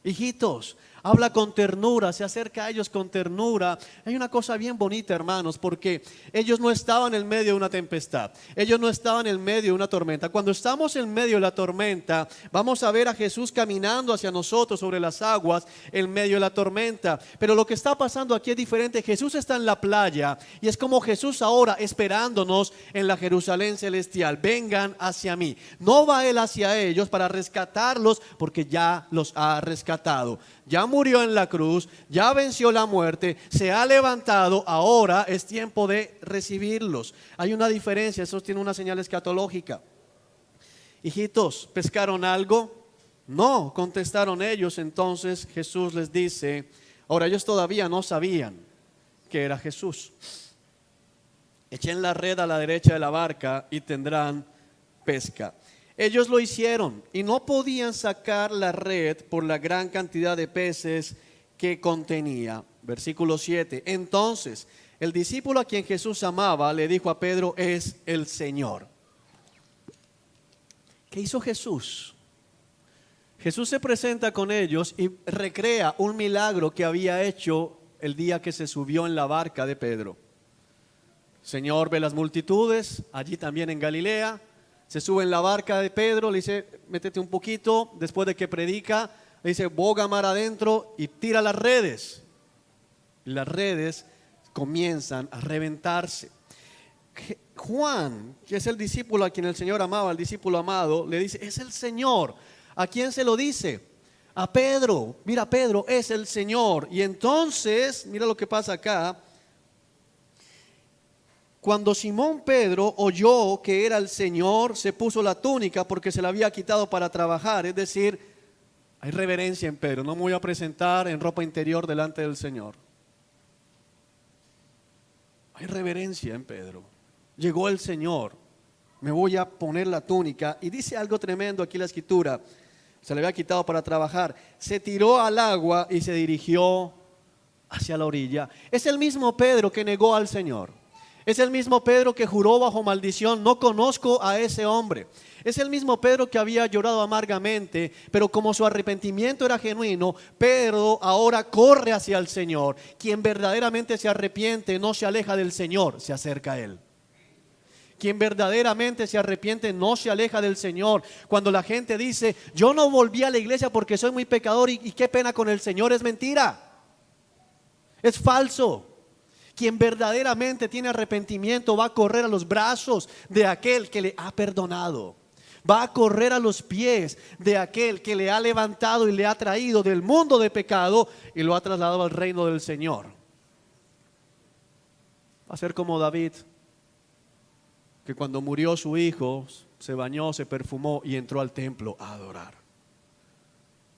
Hijitos, habla con ternura, se acerca a ellos con ternura. Hay una cosa bien bonita, hermanos, porque ellos no estaban en medio de una tempestad, ellos no estaban en medio de una tormenta. Cuando estamos en medio de la tormenta, vamos a ver a Jesús caminando hacia nosotros sobre las aguas en medio de la tormenta. Pero lo que está pasando aquí es diferente. Jesús está en la playa y es como Jesús ahora esperándonos en la Jerusalén celestial. Vengan hacia mí. No va Él hacia ellos para rescatarlos, porque ya los ha rescatado. Ya murió en la cruz, ya venció la muerte, se ha levantado, ahora es tiempo de recibirlos. Hay una diferencia, eso tiene una señal escatológica. Hijitos, ¿pescaron algo? No, contestaron ellos. Entonces Jesús les dice, ahora ellos todavía no sabían que era Jesús. Echen la red a la derecha de la barca y tendrán pesca. Ellos lo hicieron y no podían sacar la red por la gran cantidad de peces que contenía. Versículo 7. Entonces el discípulo a quien Jesús amaba le dijo a Pedro, es el Señor. ¿Qué hizo Jesús? Jesús se presenta con ellos y recrea un milagro que había hecho el día que se subió en la barca de Pedro. Señor ve las multitudes, allí también en Galilea. Se sube en la barca de Pedro, le dice, métete un poquito. Después de que predica, le dice, boga mar adentro y tira las redes. Y las redes comienzan a reventarse. Juan, que es el discípulo a quien el Señor amaba, el discípulo amado, le dice, es el Señor. ¿A quién se lo dice? A Pedro. Mira, Pedro, es el Señor. Y entonces, mira lo que pasa acá. Cuando Simón Pedro oyó que era el Señor, se puso la túnica porque se la había quitado para trabajar. Es decir, hay reverencia en Pedro. No me voy a presentar en ropa interior delante del Señor. Hay reverencia en Pedro. Llegó el Señor, me voy a poner la túnica. Y dice algo tremendo aquí la escritura. Se le había quitado para trabajar. Se tiró al agua y se dirigió hacia la orilla. Es el mismo Pedro que negó al Señor. Es el mismo Pedro que juró bajo maldición, no conozco a ese hombre. Es el mismo Pedro que había llorado amargamente, pero como su arrepentimiento era genuino, Pedro ahora corre hacia el Señor. Quien verdaderamente se arrepiente no se aleja del Señor, se acerca a Él. Quien verdaderamente se arrepiente no se aleja del Señor. Cuando la gente dice, yo no volví a la iglesia porque soy muy pecador y qué pena con el Señor, es mentira. Es falso. Quien verdaderamente tiene arrepentimiento va a correr a los brazos de aquel que le ha perdonado. Va a correr a los pies de aquel que le ha levantado y le ha traído del mundo de pecado y lo ha trasladado al reino del Señor. Va a ser como David, que cuando murió su hijo se bañó, se perfumó y entró al templo a adorar.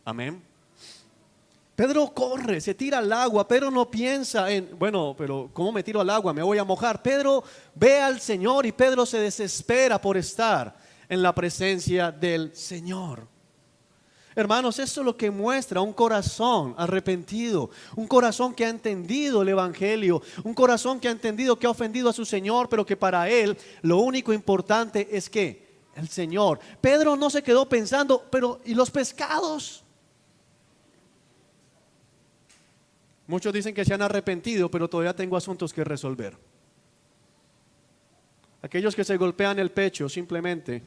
Amén. Pedro corre, se tira al agua. Pedro no piensa en, bueno, pero ¿cómo me tiro al agua? Me voy a mojar. Pedro ve al Señor y Pedro se desespera por estar en la presencia del Señor. Hermanos, esto es lo que muestra un corazón arrepentido, un corazón que ha entendido el evangelio, un corazón que ha entendido que ha ofendido a su Señor, pero que para él lo único importante es que el Señor. Pedro no se quedó pensando, pero ¿y los pescados? Muchos dicen que se han arrepentido, pero todavía tengo asuntos que resolver. Aquellos que se golpean el pecho simplemente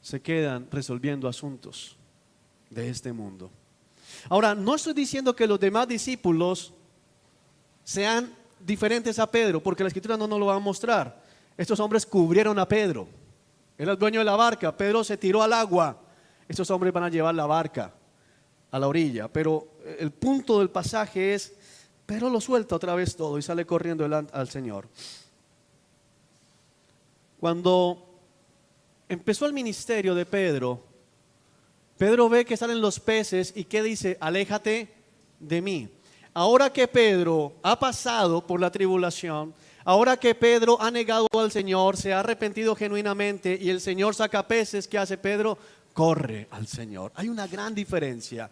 se quedan resolviendo asuntos de este mundo. Ahora, no estoy diciendo que los demás discípulos sean diferentes a Pedro, porque la escritura no nos lo va a mostrar. Estos hombres cubrieron a Pedro. Era el dueño de la barca. Pedro se tiró al agua. Estos hombres van a llevar la barca a la orilla, pero el punto del pasaje es, Pedro lo suelta otra vez todo y sale corriendo delante al Señor. Cuando empezó el ministerio de Pedro, Pedro ve que salen los peces y ¿qué dice? Aléjate de mí. Ahora que Pedro ha pasado por la tribulación, ahora que Pedro ha negado al Señor, se ha arrepentido genuinamente y el Señor saca peces, ¿qué hace Pedro? Corre al Señor. Hay una gran diferencia.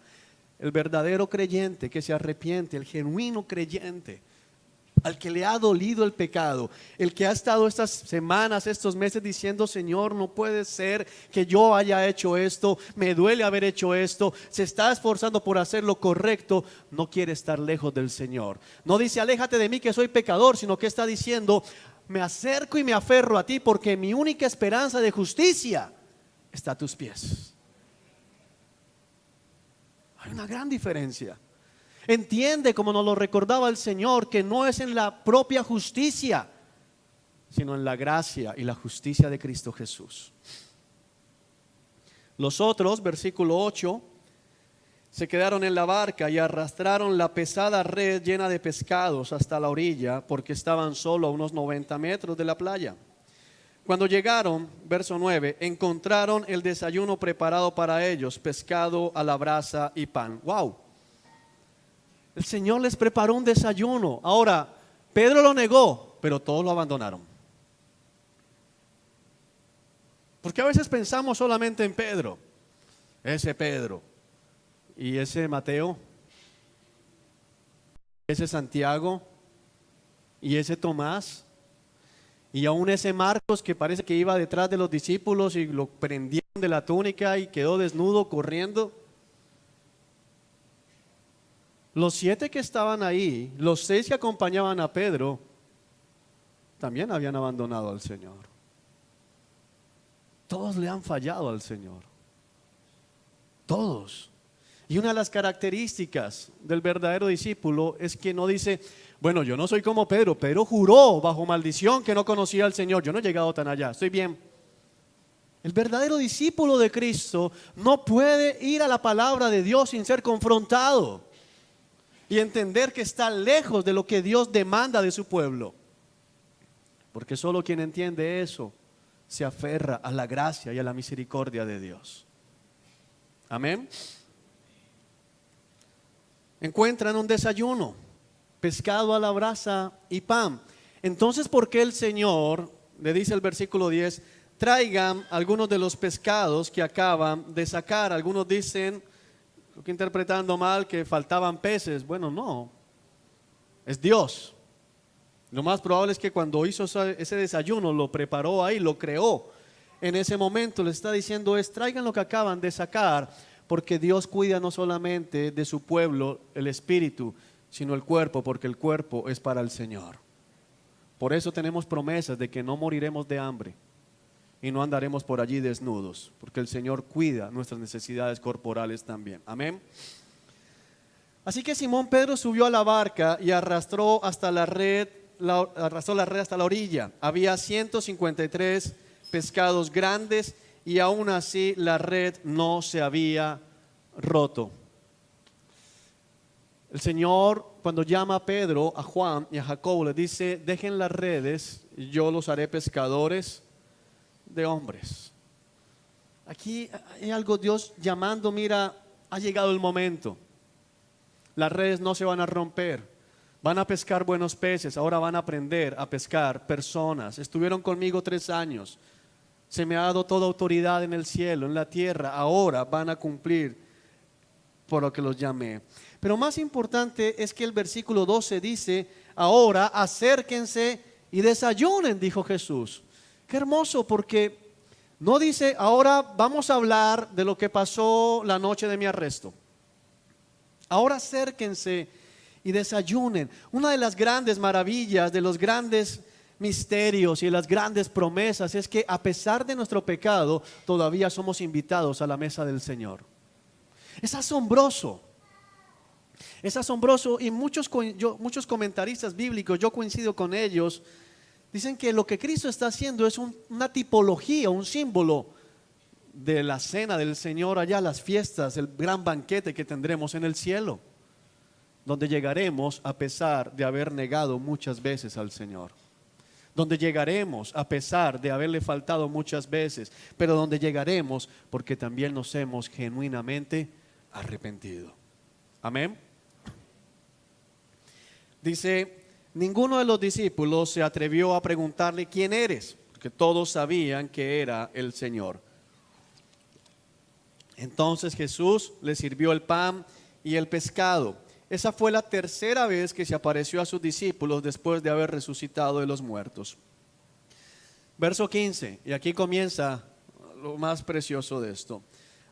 El verdadero creyente que se arrepiente, el genuino creyente, al que le ha dolido el pecado, el que ha estado estas semanas, estos meses diciendo: Señor, no puede ser que yo haya hecho esto, me duele haber hecho esto, se está esforzando por hacer lo correcto, no quiere estar lejos del Señor. No dice: aléjate de mí que soy pecador, sino que está diciendo: me acerco y me aferro a ti, porque mi única esperanza de justicia está a tus pies. Hay una gran diferencia. Entiende, como nos lo recordaba el Señor, que no es en la propia justicia, sino en la gracia y la justicia de Cristo Jesús. Los otros, versículo 8, se quedaron en la barca y arrastraron la pesada red llena de pescados hasta la orilla, porque estaban solo a unos 90 metros de la playa. Cuando llegaron, verso 9, encontraron el desayuno preparado para ellos: pescado a la brasa y pan. ¡Wow! El Señor les preparó un desayuno. Ahora, Pedro lo negó, pero todos lo abandonaron. Porque a veces pensamos solamente en Pedro, ese Pedro, y ese Mateo, ese Santiago, y ese Tomás, y aún ese Marcos, que parece que iba detrás de los discípulos y lo prendieron de la túnica y quedó desnudo corriendo. Los 7 que estaban ahí, los 6 que acompañaban a Pedro, también habían abandonado al Señor. Todos le han fallado al Señor. Todos. Y una de las características del verdadero discípulo es que no dice: bueno, yo no soy como Pedro. Pedro juró bajo maldición que no conocía al Señor. Yo no he llegado tan allá, estoy bien. El verdadero discípulo de Cristo no puede ir a la palabra de Dios sin ser confrontado y entender que está lejos de lo que Dios demanda de su pueblo. Porque solo quien entiende eso se aferra a la gracia y a la misericordia de Dios. Amén. Encuentran un desayuno: pescado a la brasa y pan. Entonces, ¿por qué el Señor le dice el versículo 10: traigan algunos de los pescados que acaban de sacar? Algunos dicen, creo que interpretando mal, que faltaban peces. Bueno, no, es Dios. Lo más probable es que cuando hizo ese desayuno, lo preparó ahí, lo creó. En ese momento le está diciendo: traigan lo que acaban de sacar, porque Dios cuida no solamente de su pueblo, el espíritu, sino el cuerpo, porque el cuerpo es para el Señor. Por eso tenemos promesas de que no moriremos de hambre y no andaremos por allí desnudos, porque el Señor cuida nuestras necesidades corporales también. Amén. Así que Simón Pedro subió a la barca y arrastró la red hasta la orilla. Había 153 pescados grandes y aún así la red no se había roto. El Señor, cuando llama a Pedro, a Juan y a Jacobo, les dice: dejen las redes y yo los haré pescadores de hombres. Aquí hay algo, Dios llamando: mira, ha llegado el momento. Las redes no se van a romper. Van a pescar buenos peces. Ahora van a aprender a pescar personas. Estuvieron conmigo 3 años. Se me ha dado toda autoridad en el cielo, en la tierra. Ahora van a cumplir por lo que los llamé. Pero más importante es que el versículo 12 dice: ahora acérquense y desayunen, dijo Jesús. Qué hermoso, porque no dice: ahora vamos a hablar de lo que pasó la noche de mi arresto. Ahora acérquense y desayunen. Una de las grandes maravillas, de los grandes misterios y de las grandes promesas es que a pesar de nuestro pecado, todavía somos invitados a la mesa del Señor. Es asombroso. Es asombroso, y muchos comentaristas bíblicos, yo coincido con ellos, dicen que lo que Cristo está haciendo es una tipología, un símbolo de la cena del Señor allá, las fiestas, el gran banquete que tendremos en el cielo, donde llegaremos a pesar de haber negado muchas veces al Señor, donde llegaremos a pesar de haberle faltado muchas veces, pero donde llegaremos porque también nos hemos genuinamente arrepentido. Amén. Dice: ninguno de los discípulos se atrevió a preguntarle: ¿quién eres? Porque todos sabían que era el Señor. Entonces Jesús les sirvió el pan y el pescado. esa fue la tercera vez que se apareció a sus discípulos después de haber resucitado de los muertos. Verso 15, y aquí comienza lo más precioso de esto.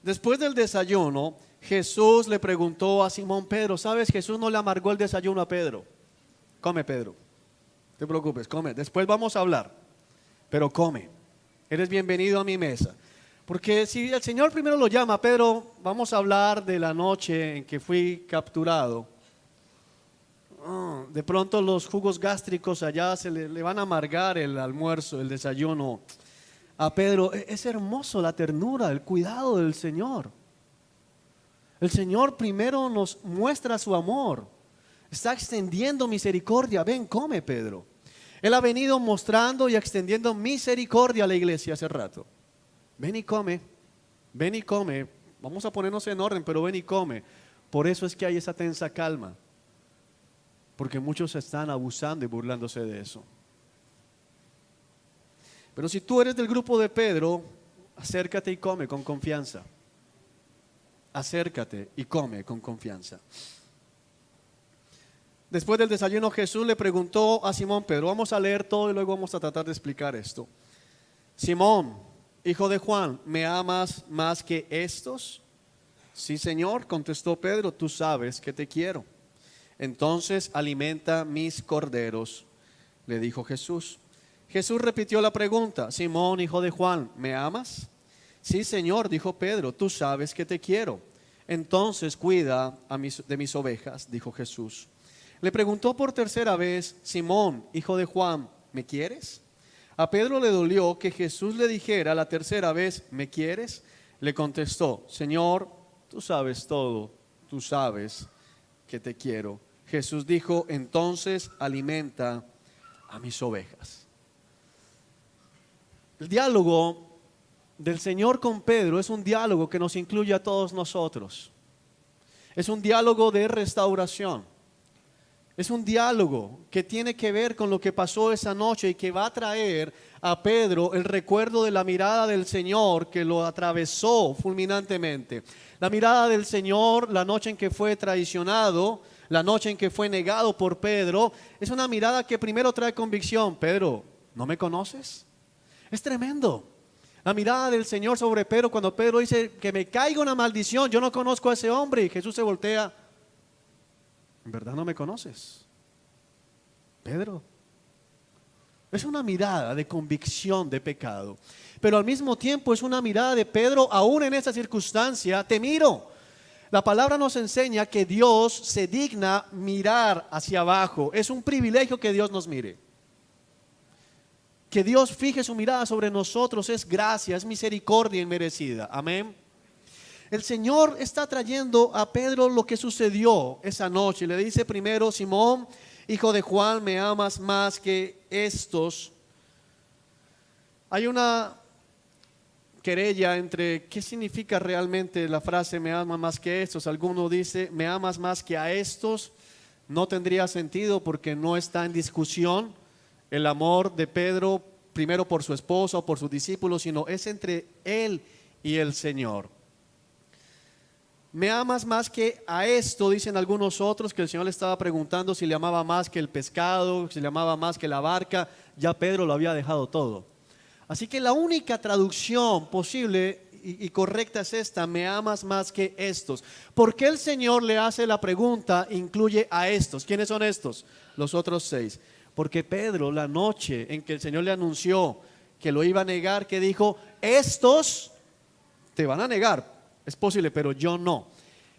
Después del desayuno, Jesús le preguntó a Simón Pedro, ¿sabes? Jesús no le amargó el desayuno a Pedro. Come, Pedro, no te preocupes, come. Después vamos a hablar, pero come. Eres bienvenido a mi mesa. Porque si el Señor primero lo llama, Pedro, vamos a hablar de la noche en que fui capturado. De pronto los jugos gástricos allá se le van a amargar el almuerzo, el desayuno a Pedro. Es hermoso la ternura, el cuidado del Señor. El Señor primero nos muestra su amor. Está extendiendo misericordia. Ven, come, Pedro. Él ha venido mostrando y extendiendo misericordia a la iglesia hace rato. Ven y come, ven y come. Vamos a ponernos en orden, pero ven y come. Por eso es que hay esa tensa calma. Porque muchos están abusando y burlándose de eso. Pero si tú eres del grupo de Pedro, acércate y come con confianza. Acércate y come con confianza. Después del desayuno, Jesús le preguntó a Simón Pedro, vamos a leer todo y luego vamos a tratar de explicar esto. Simón, hijo de Juan, ¿me amas más que estos? Sí, Señor, contestó Pedro, tú sabes que te quiero. Entonces alimenta mis corderos, le dijo Jesús. Jesús repitió la pregunta, Simón, hijo de Juan, ¿me amas? Sí, Señor, dijo Pedro, tú sabes que te quiero. Entonces cuida de mis ovejas, dijo Jesús. Le preguntó por tercera vez, Simón, hijo de Juan, ¿me quieres? A Pedro le dolió que Jesús le dijera la tercera vez, ¿me quieres? Le contestó, Señor, tú sabes todo, tú sabes que te quiero. Jesús dijo, entonces alimenta a mis ovejas. El diálogo del Señor con Pedro es un diálogo que nos incluye a todos nosotros. Es un diálogo de restauración. Es un diálogo que tiene que ver con lo que pasó esa noche y que va a traer a Pedro el recuerdo de la mirada del Señor que lo atravesó fulminantemente. La mirada del Señor la noche en que fue traicionado, la noche en que fue negado por Pedro, es una mirada que primero trae convicción. Pedro, ¿no me conoces? Es tremendo. La mirada del Señor sobre Pedro cuando Pedro dice que me caiga una maldición, yo no conozco a ese hombre, y Jesús se voltea. ¿En verdad no me conoces, Pedro? Es una mirada de convicción de pecado, pero al mismo tiempo es una mirada de Pedro, aún en esa circunstancia, te miro. La palabra nos enseña que Dios se digna mirar hacia abajo. Es un privilegio que Dios nos mire. Que Dios fije su mirada sobre nosotros es gracia, es misericordia inmerecida. Amén. El Señor está trayendo a Pedro lo que sucedió esa noche. Le dice primero, Simón, hijo de Juan, ¿me amas más que estos? Hay una querella entre qué significa realmente la frase me amas más que estos. Alguno dice, me amas más que a estos. No tendría sentido porque no está en discusión el amor de Pedro, primero por su esposa o por sus discípulos, sino es entre él y el Señor. Me amas más que a esto, dicen algunos otros, que el Señor le estaba preguntando si le amaba más que el pescado, si le amaba más que la barca. Ya Pedro lo había dejado todo. Así que la única traducción posible y correcta es esta, me amas más que estos. ¿Por qué el Señor le hace la pregunta, incluye a estos? ¿Quiénes son estos? Los otros 6. Porque Pedro, la noche en que el Señor le anunció que lo iba a negar, que dijo, estos te van a negar. Es posible, pero yo no.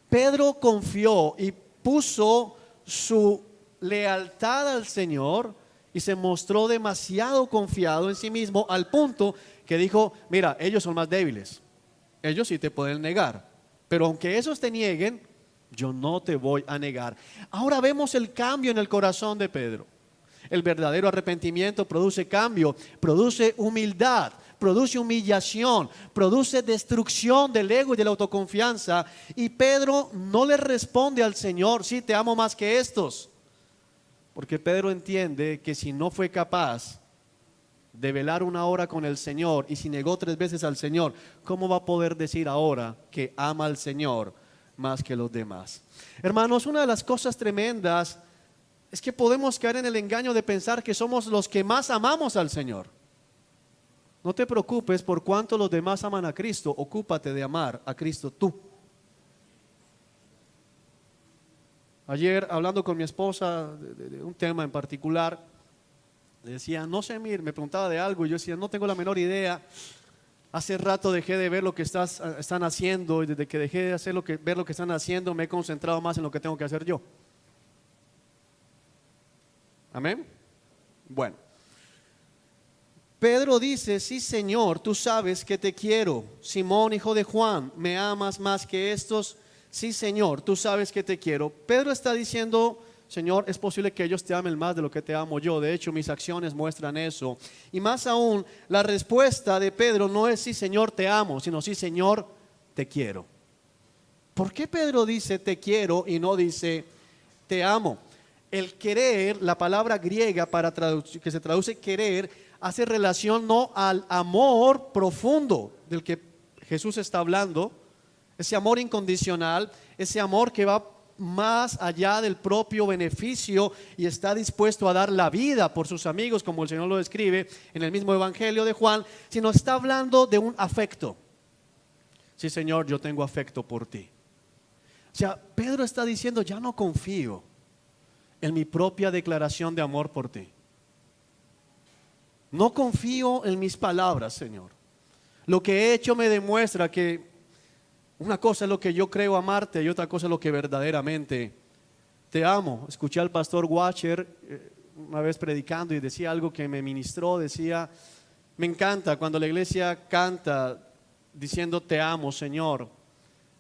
Pedro confió y puso su lealtad al Señor y se mostró demasiado confiado en sí mismo al punto que dijo, mira, ellos son más débiles. Ellos sí te pueden negar. Pero aunque esos te nieguen, yo no te voy a negar. Ahora vemos el cambio en el corazón de Pedro. El verdadero arrepentimiento produce cambio, produce humildad, produce humillación, produce destrucción del ego y de la autoconfianza. Y Pedro no le responde al Señor, sí, te amo más que estos. Porque Pedro entiende que si no fue capaz de velar una hora con el Señor y si negó 3 veces al Señor, ¿cómo va a poder decir ahora que ama al Señor más que los demás. Hermanos, una de las cosas tremendas es que podemos caer en el engaño de pensar que somos los que más amamos al Señor. No te preocupes por cuánto los demás aman a Cristo, ocúpate de amar a Cristo tú. Ayer, hablando con mi esposa de un tema en particular, le decía, no sé, me preguntaba de algo y yo decía, no tengo la menor idea. Hace rato dejé de ver lo que están haciendo y desde que dejé de ver lo que están haciendo me he concentrado más en lo que tengo que hacer yo. Amén. Bueno, Pedro dice, sí Señor, tú sabes que te quiero. Simón, hijo de Juan, ¿me amas más que estos? Sí Señor, tú sabes que te quiero. Pedro está diciendo, Señor, es posible que ellos te amen más de lo que te amo yo. De hecho, mis acciones muestran eso. Y más aún, la respuesta de Pedro no es sí Señor, te amo, sino sí Señor, te quiero. ¿Por qué Pedro dice te quiero y no dice te amo? El querer, la palabra griega que se traduce querer, hace relación no al amor profundo del que Jesús está hablando, ese amor incondicional, ese amor que va más allá del propio beneficio y está dispuesto a dar la vida por sus amigos, como el Señor lo describe en el mismo Evangelio de Juan, sino está hablando de un afecto. Sí, Señor, yo tengo afecto por ti. O sea, Pedro está diciendo, ya no confío en mi propia declaración de amor por ti. No confío en mis palabras, Señor. Lo que he hecho me demuestra que una cosa es lo que yo creo amarte y otra cosa es lo que verdaderamente te amo. Escuché al pastor Watcher una vez predicando y decía algo que me ministró. Decía, me encanta cuando la iglesia canta diciendo te amo, Señor.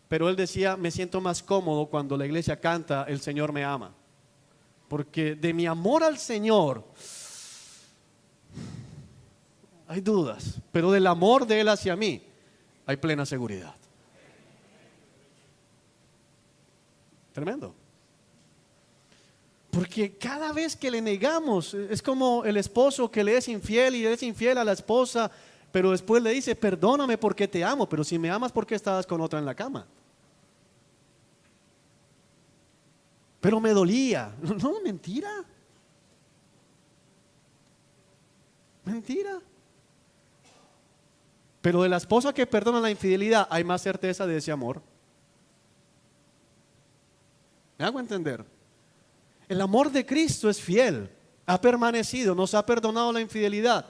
Pero él decía, me siento más cómodo cuando la iglesia canta el Señor me ama. Porque de mi amor al Señor hay dudas, pero del amor de Él hacia mí hay plena seguridad. Tremendo. Porque cada vez que le negamos, es como el esposo que le es infiel y le es infiel a la esposa, pero después le dice, perdóname porque te amo, pero si me amas, ¿por qué estabas con otra en la cama? Pero me dolía. No, mentira. Mentira. Pero de la esposa que perdona la infidelidad hay más certeza de ese amor. ¿Me hago entender? El amor de Cristo es fiel, ha permanecido, nos ha perdonado la infidelidad.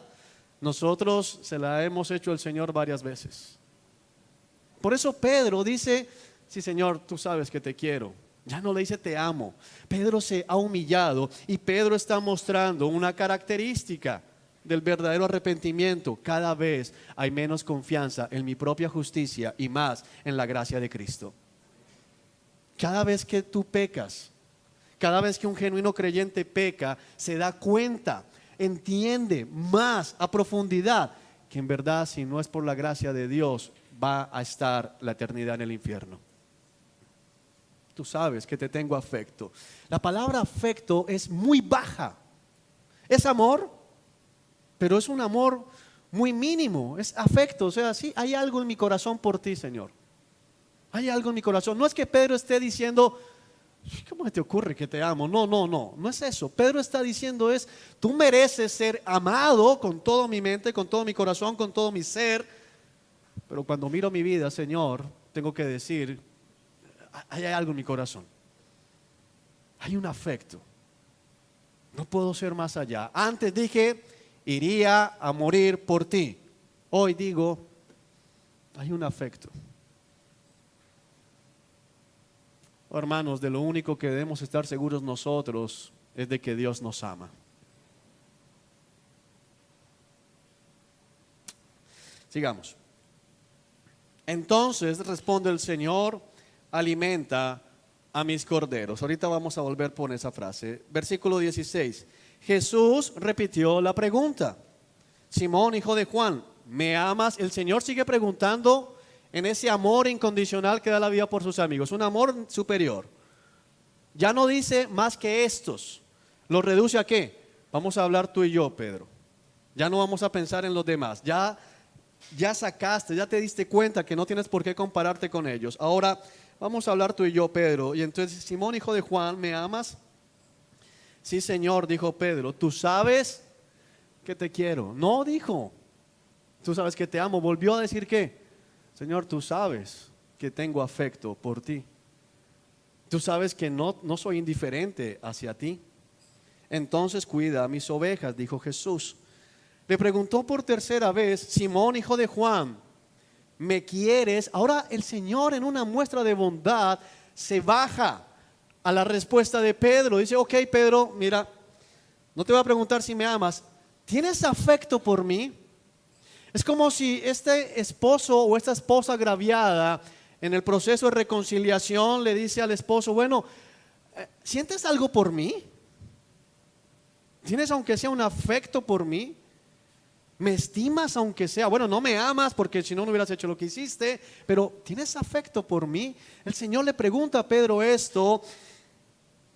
Nosotros se la hemos hecho al Señor varias veces. Por eso Pedro dice, sí Señor, tú sabes que te quiero. Ya no le dice te amo. Pedro se ha humillado y Pedro está mostrando una característica del verdadero arrepentimiento. Cada vez hay menos confianza en mi propia justicia y más en la gracia de Cristo. Cada vez que tú pecas, cada vez que un genuino creyente peca, se da cuenta, entiende más a profundidad que en verdad, si no es por la gracia de Dios, va a estar la eternidad en el infierno. Tú sabes que te tengo afecto. La palabra afecto es muy baja. Es amor, pero es un amor muy mínimo. Es afecto, o sea, sí, hay algo en mi corazón por ti, Señor. Hay algo en mi corazón. No es que Pedro esté diciendo, ¿cómo te ocurre que te amo? No es eso. Pedro está diciendo es, tú mereces ser amado con toda mi mente, con todo mi corazón, con todo mi ser. Pero cuando miro mi vida, Señor, tengo que decir, hay algo en mi corazón. Hay un afecto. No puedo ser más allá. Antes dije, iría a morir por ti. Hoy digo, hay un afecto. Oh, hermanos, de lo único que debemos estar seguros nosotros es de que Dios nos ama. Sigamos. Entonces responde el Señor, alimenta a mis corderos. Ahorita vamos a volver por esa frase. Versículo 16. Jesús repitió la pregunta. Simón, hijo de Juan, ¿me amas? El Señor sigue preguntando en ese amor incondicional que da la vida por sus amigos. Un amor superior. Ya no dice más que estos. ¿Lo reduce a qué? Vamos a hablar tú y yo, Pedro. Ya no vamos a pensar en los demás. Ya ya sacaste, ya te diste cuenta que no tienes por qué compararte con ellos. Ahora vamos a hablar tú y yo, Pedro. Y entonces, Simón, hijo de Juan, ¿me amas? Sí, Señor, dijo Pedro. Tú sabes que te quiero. No dijo, tú sabes que te amo. Volvió a decir que, Señor, tú sabes que tengo afecto por ti. Tú sabes que no soy indiferente hacia ti. Entonces cuida a mis ovejas, dijo Jesús. Le preguntó por tercera vez, Simón, hijo de Juan, ¿me quieres? Ahora el Señor, en una muestra de bondad, se baja a la respuesta de Pedro. Dice, ok, Pedro, mira, no te voy a preguntar si me amas. ¿Tienes afecto por mí? Es como si este esposo o esta esposa agraviada en el proceso de reconciliación le dice al esposo, bueno, ¿sientes algo por mí? ¿Tienes aunque sea un afecto por mí? ¿Me estimas aunque sea? Bueno, no me amas porque si no, no hubieras hecho lo que hiciste, pero ¿tienes afecto por mí? El Señor le pregunta a Pedro esto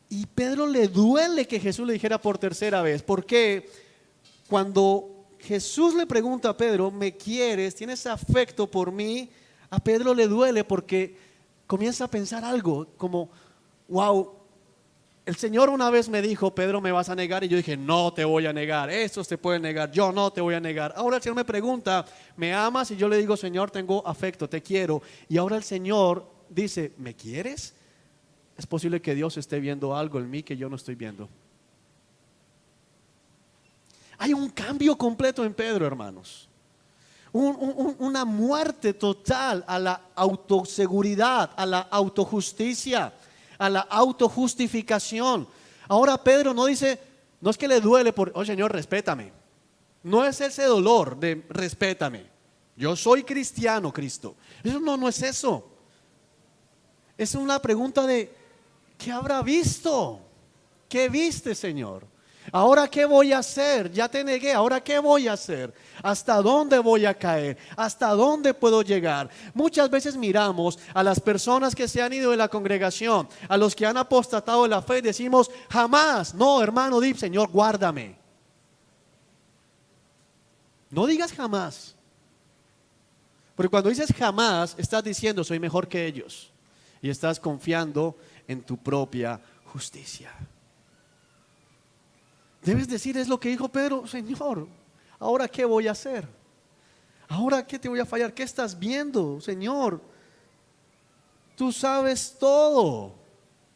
y Pedro le duele que Jesús le dijera por tercera vez. Porque cuando Jesús le pregunta a Pedro, ¿me quieres? ¿Tienes afecto por mí? A Pedro le duele porque comienza a pensar algo como, wow, el Señor una vez me dijo, Pedro, me vas a negar, y yo dije, no te voy a negar, estos te pueden negar, yo no te voy a negar. Ahora el Señor me pregunta, ¿me amas? Y yo le digo, Señor, tengo afecto, te quiero. Y ahora el Señor dice, ¿me quieres? Es posible que Dios esté viendo algo en mí que yo no estoy viendo. Hay un cambio completo en Pedro, hermanos. Una muerte total a la autoseguridad, a la autojusticia, a la autojustificación. Ahora Pedro no dice, no es que le duele por, oh Señor, respétame. No es ese dolor de respétame. Yo soy cristiano, Cristo. Eso no es eso. Es una pregunta de, ¿qué habrá visto? ¿Qué viste, Señor? Ahora, ¿qué voy a hacer? Ya te negué, ahora ¿qué voy a hacer? ¿Hasta dónde voy a caer? ¿Hasta dónde puedo llegar? Muchas veces miramos a las personas que se han ido de la congregación, a los que han apostatado de la fe, y decimos, jamás. No, hermano, di, Señor, guárdame. No digas jamás. Porque cuando dices jamás, estás diciendo, soy mejor que ellos. Y estás confiando en tu propia justicia. Debes decir, es lo que dijo Pedro, Señor, ¿ahora qué voy a hacer? ¿Ahora qué te voy a fallar? ¿Qué estás viendo, Señor? Tú sabes todo.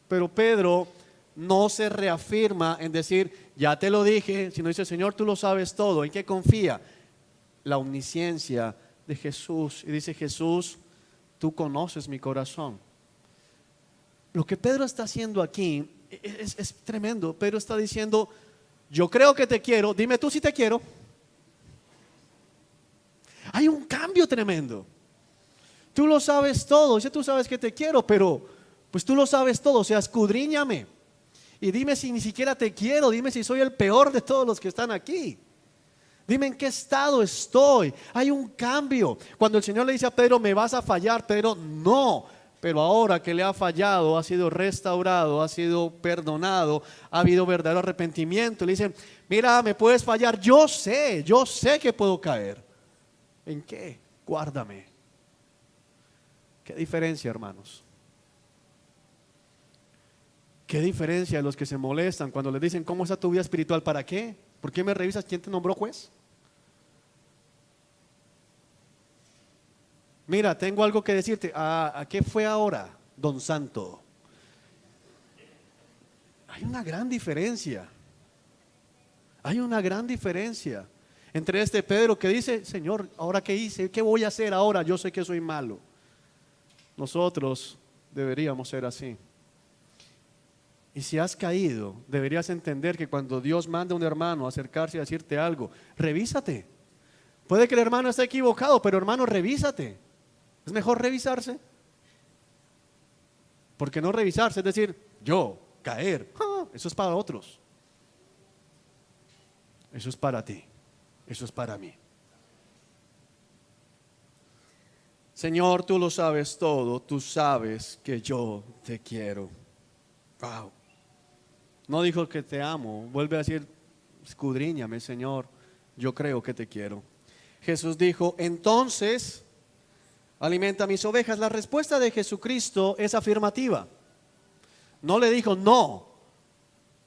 Pero Pedro no se reafirma en decir, ya te lo dije, sino dice, Señor, tú lo sabes todo. ¿En qué confía? La omnisciencia de Jesús. Y dice, Jesús, tú conoces mi corazón. Lo que Pedro está haciendo aquí es tremendo. Pedro está diciendo, yo creo que te quiero, dime tú si te quiero. Hay un cambio tremendo. Tú lo sabes todo, dice, tú sabes que te quiero, pero pues tú lo sabes todo, o sea, escudriñame. Y dime si ni siquiera te quiero, dime si soy el peor de todos los que están aquí. Dime en qué estado estoy. Hay un cambio. Cuando el Señor le dice a Pedro, me vas a fallar, Pedro, no. Pero ahora que le ha fallado, ha sido restaurado, ha sido perdonado, ha habido verdadero arrepentimiento. Le dicen, mira, me puedes fallar, yo sé que puedo caer. ¿En qué? Guárdame. ¿Qué diferencia, hermanos? ¿Qué diferencia a los que se molestan cuando les dicen, ¿cómo está tu vida espiritual? ¿Para qué? ¿Por qué me revisas? ¿Quién te nombró juez? Mira, tengo algo que decirte. ¿A qué fue ahora, don Santo? Hay una gran diferencia. Hay una gran diferencia entre este Pedro que dice, Señor, ¿ahora qué hice? ¿Qué voy a hacer ahora? Yo sé que soy malo. Nosotros deberíamos ser así. Y si has caído, deberías entender que cuando Dios manda a un hermano a acercarse y a decirte algo, revísate. Puede que el hermano esté equivocado, pero hermano, revísate. Es mejor revisarse. Porque no revisarse es decir, yo caer, eso es para otros. Eso es para ti. Eso es para mí. Señor, tú lo sabes todo. Tú sabes que yo te quiero. Wow. No dijo que te amo. Vuelve a decir, escudriñame, Señor. Yo creo que te quiero. Jesús dijo, entonces, alimenta mis ovejas. La respuesta de Jesucristo es afirmativa. No le dijo no.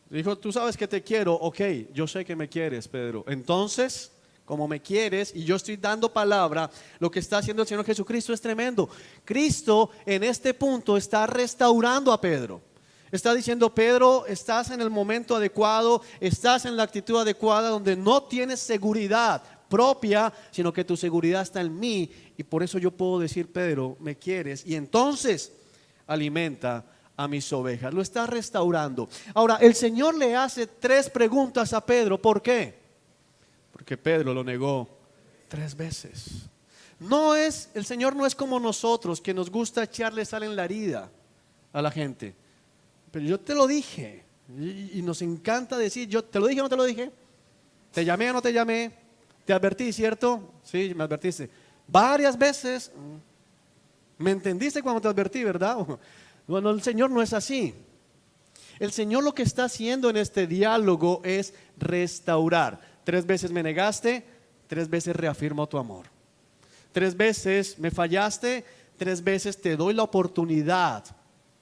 Dijo, tú sabes que te quiero, ok, yo sé que me quieres, Pedro. Entonces, como me quieres y yo estoy dando palabra, lo que está haciendo el Señor Jesucristo es tremendo. Cristo en este punto está restaurando a Pedro. Está diciendo, Pedro, estás en el momento adecuado, estás en la actitud adecuada donde no tienes seguridad propia, sino que tu seguridad está en mí. Y por eso yo puedo decir, Pedro, me quieres. Y entonces alimenta a mis ovejas. Lo está restaurando. Ahora, el Señor le hace 3 preguntas a Pedro. ¿Por qué? Porque Pedro lo negó 3 veces. El Señor no es como nosotros, que nos gusta echarle sal en la herida a la gente. Pero yo te lo dije, y nos encanta decir, yo te lo dije o no te lo dije, te llamé o no te llamé, te advertí, ¿cierto? Sí, me advertiste varias veces. ¿Me entendiste cuando te advertí, verdad? Bueno, el Señor no es así. El Señor lo que está haciendo en este diálogo es restaurar. 3 veces me negaste, 3 veces reafirmo tu amor. 3 veces me fallaste, 3 veces te doy la oportunidad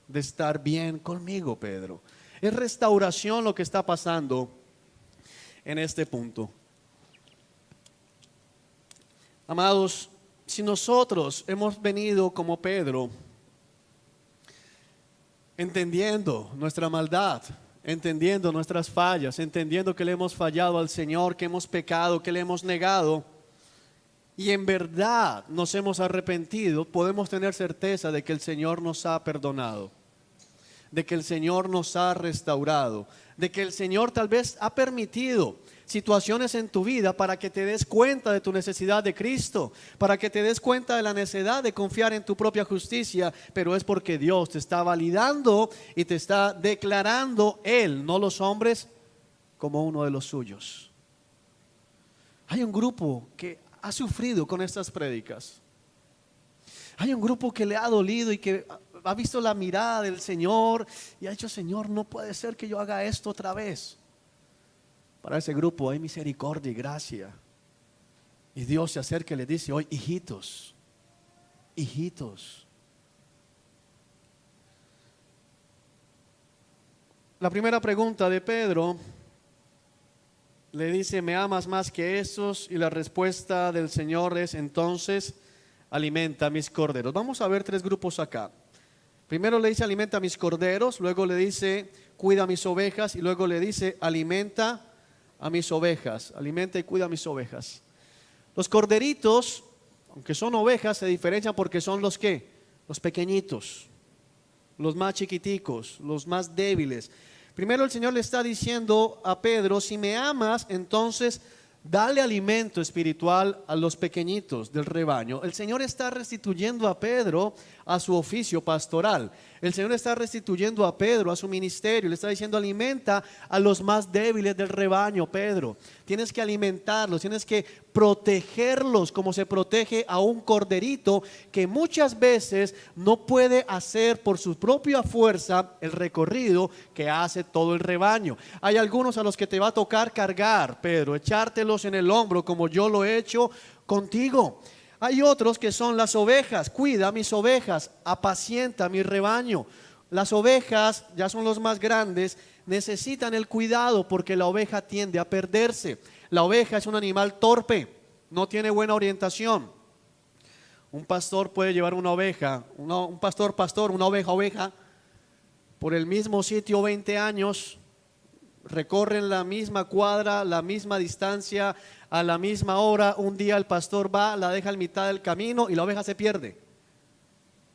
de estar bien conmigo, Pedro. Es restauración lo que está pasando en este punto. Amados, si nosotros hemos venido como Pedro, entendiendo nuestra maldad, entendiendo nuestras fallas, entendiendo que le hemos fallado al Señor, que hemos pecado, que le hemos negado, y en verdad nos hemos arrepentido, podemos tener certeza de que el Señor nos ha perdonado, de que el Señor nos ha restaurado, de que el Señor tal vez ha permitido situaciones en tu vida para que te des cuenta de tu necesidad de Cristo, para que te des cuenta de la necesidad de confiar en tu propia justicia, pero es porque Dios te está validando y te está declarando Él, no los hombres, como uno de los suyos. Hay un grupo que ha sufrido con estas prédicas. Hay un grupo que le ha dolido y que ha visto la mirada del Señor y ha dicho, Señor, no puede ser que yo haga esto otra vez. Para ese grupo hay misericordia y gracia. Y Dios se acerca y le dice hoy, hijitos, hijitos. La primera pregunta de Pedro le dice, ¿me amas más que estos? Y la respuesta del Señor es, entonces alimenta a mis corderos. Vamos a ver 3 grupos acá. Primero le dice, alimenta a mis corderos, luego le dice, cuida a mis ovejas, y luego le dice, alimenta a mis ovejas, alimenta y cuida a mis ovejas. Los corderitos, aunque son ovejas, se diferencian porque son los ¿qué? Los pequeñitos, los más chiquiticos, los más débiles. Primero el Señor le está diciendo a Pedro, si me amas, entonces dale alimento espiritual a los pequeñitos del rebaño. El Señor está restituyendo a Pedro a su oficio pastoral. El Señor está restituyendo a Pedro a su ministerio. Le está diciendo, alimenta a los más débiles del rebaño, Pedro. Tienes que alimentarlos, tienes que protegerlos como se protege a un corderito que muchas veces no puede hacer por su propia fuerza el recorrido que hace todo el rebaño. Hay algunos a los que te va a tocar cargar, Pedro, echártelos en el hombro como yo lo he hecho contigo. Hay otros que son las ovejas. Cuida mis ovejas, apacienta mi rebaño. Las ovejas, ya son los más grandes, necesitan el cuidado porque la oveja tiende a perderse. La oveja es un animal torpe, no tiene buena orientación. Un pastor puede llevar una oveja, un pastor, una oveja, por el mismo sitio 20 años, recorren la misma cuadra, la misma distancia, a la misma hora. Un día el pastor va, la deja en mitad del camino y la oveja se pierde.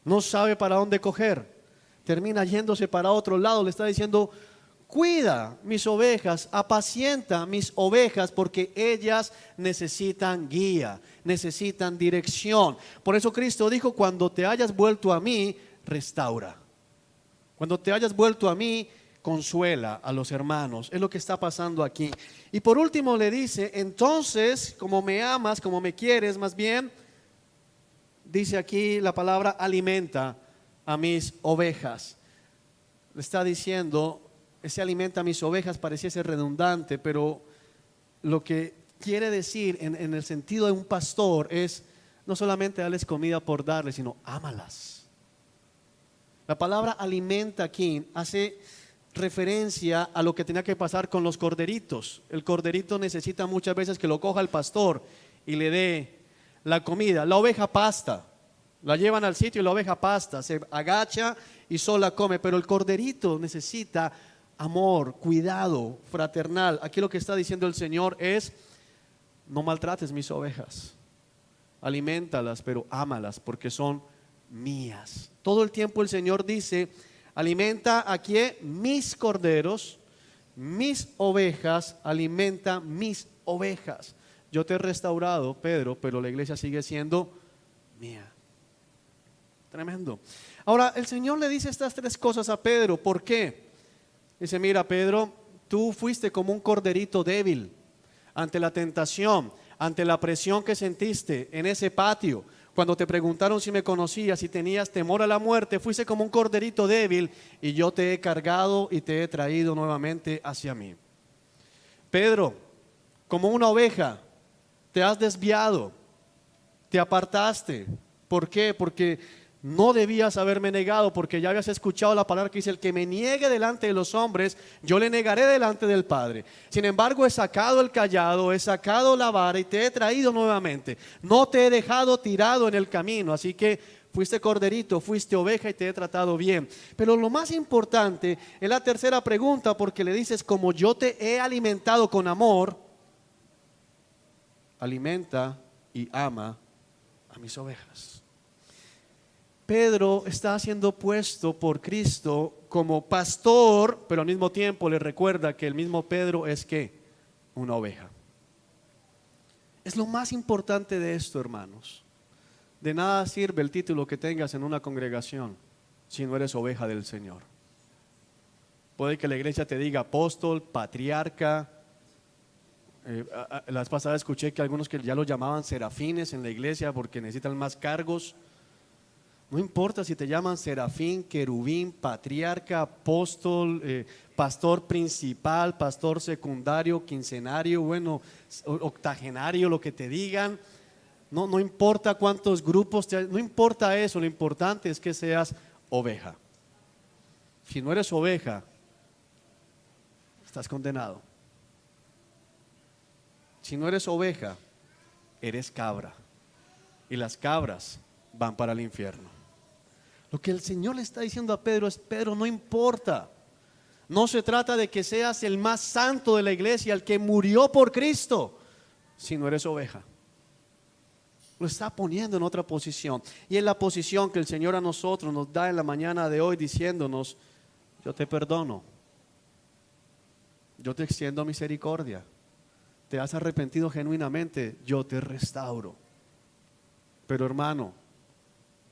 No sabe para dónde coger. Termina yéndose para otro lado. Le está diciendo, cuida mis ovejas, apacienta mis ovejas porque ellas necesitan guía, necesitan dirección. Por eso Cristo dijo, cuando te hayas vuelto a mí, restaura. Cuando te hayas vuelto a mí, consuela a los hermanos. Es lo que está pasando aquí. Y por último le dice, entonces, como me amas, como me quieres, más bien, dice aquí la palabra alimenta a mis ovejas. Le está diciendo, ese alimenta a mis ovejas pareciese redundante, pero lo que quiere decir en el sentido de un pastor es no solamente darles comida por darles, sino ámalas. La palabra alimenta aquí hace referencia a lo que tenía que pasar con los corderitos. El corderito necesita muchas veces que lo coja el pastor y le dé la comida. La oveja pasta, la llevan al sitio y la oveja pasta, se agacha y sola come, pero el corderito necesita amor, cuidado fraternal. Aquí lo que está diciendo el Señor es: no maltrates mis ovejas, aliméntalas, pero ámalas porque son mías. Todo el tiempo el Señor dice: alimenta aquí mis corderos, mis ovejas, alimenta mis ovejas. Yo te he restaurado, Pedro, pero la iglesia sigue siendo mía. Tremendo. Ahora, el Señor le dice estas tres cosas a Pedro. ¿Por qué? Dice: mira, Pedro, tú fuiste como un corderito débil ante la tentación, ante la presión que sentiste en ese patio. Cuando te preguntaron si me conocías, si tenías temor a la muerte, fuiste como un corderito débil y yo te he cargado y te he traído nuevamente hacia mí. Pedro, como una oveja, te has desviado, te apartaste. ¿Por qué? Porque no debías haberme negado, porque ya habías escuchado la palabra que dice: el que me niegue delante de los hombres, yo le negaré delante del Padre. Sin embargo, he sacado el cayado, he sacado la vara y te he traído nuevamente. No te he dejado tirado en el camino, así que fuiste corderito, fuiste oveja y te he tratado bien. Pero lo más importante es la tercera pregunta, porque le dices: como yo te he alimentado con amor, alimenta y ama a mis ovejas. Pedro está siendo puesto por Cristo como pastor, pero al mismo tiempo le recuerda que el mismo Pedro es ¿qué? Una oveja. Es lo más importante de esto, hermanos. De nada sirve el título que tengas en una congregación si no eres oveja del Señor. Puede que la iglesia te diga apóstol, patriarca. La vez pasada escuché que algunos que ya lo llamaban serafines en la iglesia porque necesitan más cargos. No importa si te llaman serafín, querubín, patriarca, apóstol, pastor principal, pastor secundario, quincenario, bueno, octogenario, lo que te digan. No importa cuántos grupos, no importa eso, lo importante es que seas oveja. Si no eres oveja, estás condenado. Si no eres oveja, eres cabra. Y las cabras van para el infierno. Lo que el Señor le está diciendo a Pedro es: Pedro, no importa. No se trata de que seas el más santo de la iglesia, el que murió por Cristo, si no eres oveja. Lo está poniendo en otra posición. Y es la posición que el Señor a nosotros nos da en la mañana de hoy, diciéndonos: yo te perdono, yo te extiendo misericordia. Te has arrepentido genuinamente, yo te restauro. Pero hermano,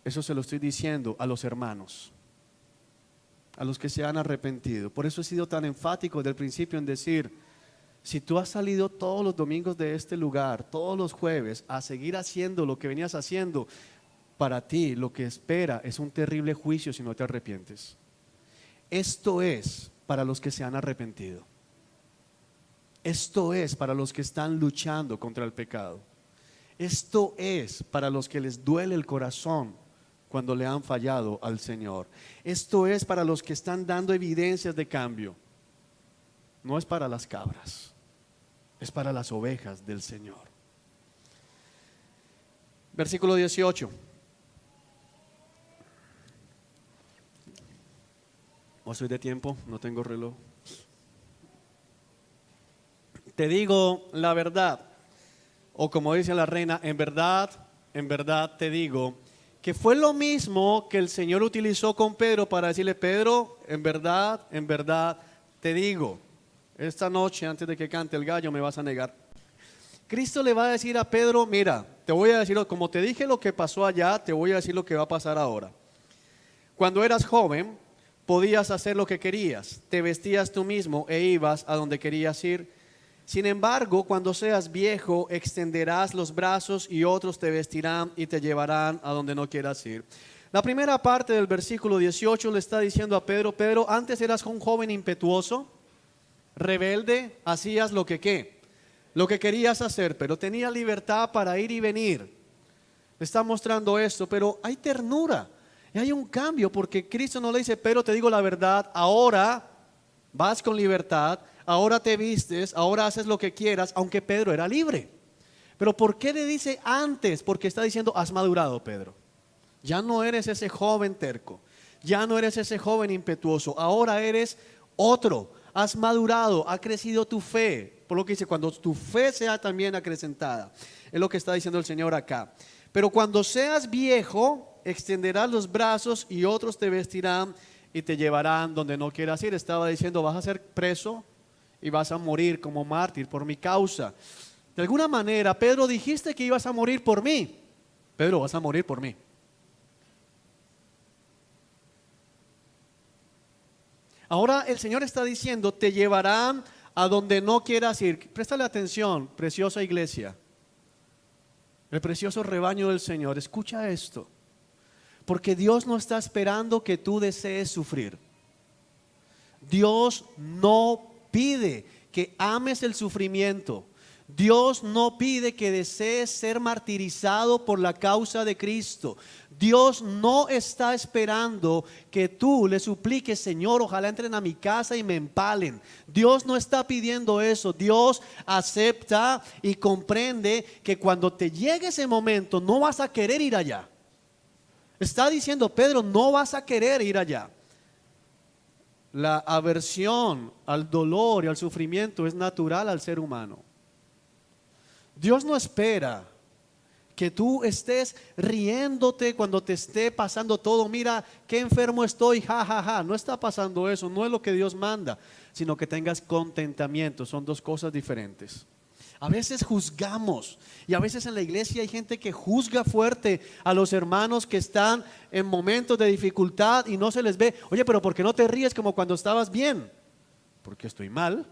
eso se lo estoy diciendo a los hermanos, a los que se han arrepentido. Por eso he sido tan enfático desde el principio en decir: si tú has salido todos los domingos de este lugar, todos los jueves, a seguir haciendo lo que venías haciendo, para ti lo que espera es un terrible juicio si no te arrepientes. Esto es para los que se han arrepentido. Esto es para los que están luchando contra el pecado. Esto es para los que les duele el corazón cuando le han fallado al Señor. Esto es para los que están dando evidencias de cambio. No es para las cabras, es para las ovejas del Señor. Versículo 18. ¿O soy de tiempo? No tengo reloj. Te digo la verdad, o como dice la reina, en verdad te digo, que fue lo mismo que el Señor utilizó con Pedro para decirle: Pedro, en verdad te digo, esta noche antes de que cante el gallo me vas a negar. Cristo le va a decir a Pedro: mira, te voy a decir, como te dije lo que pasó allá, te voy a decir lo que va a pasar ahora. Cuando eras joven, podías hacer lo que querías, te vestías tú mismo e ibas a donde querías ir. Sin embargo, cuando seas viejo, extenderás los brazos y otros te vestirán y te llevarán a donde no quieras ir. La primera parte del versículo 18 le está diciendo a Pedro: Pedro, antes eras un joven impetuoso, rebelde, hacías lo que ¿qué? lo que querías hacer, pero tenía libertad para ir y venir. Le está mostrando esto, pero hay ternura y hay un cambio, porque Cristo no le dice, pero te digo la verdad, ahora vas con libertad, ahora te vistes, ahora haces lo que quieras, aunque Pedro era libre. Pero ¿por qué le dice antes? Porque está diciendo, has madurado, Pedro. Ya no eres ese joven terco, ya no eres ese joven impetuoso, ahora eres otro. Has madurado, ha crecido tu fe. Por lo que dice, cuando tu fe sea también acrecentada. Es lo que está diciendo el Señor acá. Pero cuando seas viejo, extenderás los brazos y otros te vestirán y te llevarán donde no quieras ir. Estaba diciendo, vas a ser preso y vas a morir como mártir por mi causa. De alguna manera, Pedro, dijiste que ibas a morir por mí. Pedro, vas a morir por mí. Ahora el Señor está diciendo, te llevarán a donde no quieras ir. Préstale atención, preciosa iglesia, el precioso rebaño del Señor. Escucha esto, porque Dios no está esperando que tú desees sufrir. Dios no pide que ames el sufrimiento. Dios no pide que desees ser martirizado por la causa de Cristo. Dios no está esperando que tú le supliques, Señor, ojalá entren a mi casa y me empalen. Dios no está pidiendo eso. Dios acepta y comprende que cuando te llegue ese momento no vas a querer ir allá. Está diciendo Pedro, no vas a querer ir allá. La aversión al dolor y al sufrimiento es natural al ser humano. Dios no espera que tú estés riéndote cuando te esté pasando todo. Mira qué enfermo estoy, ja, ja, ja. No está pasando eso, no es lo que Dios manda, sino que tengas contentamiento. Son dos cosas diferentes. A veces juzgamos, y a veces en la iglesia hay gente que juzga fuerte a los hermanos que están en momentos de dificultad y no se les ve. Oye, pero ¿por qué no te ríes como cuando estabas bien? Porque estoy mal.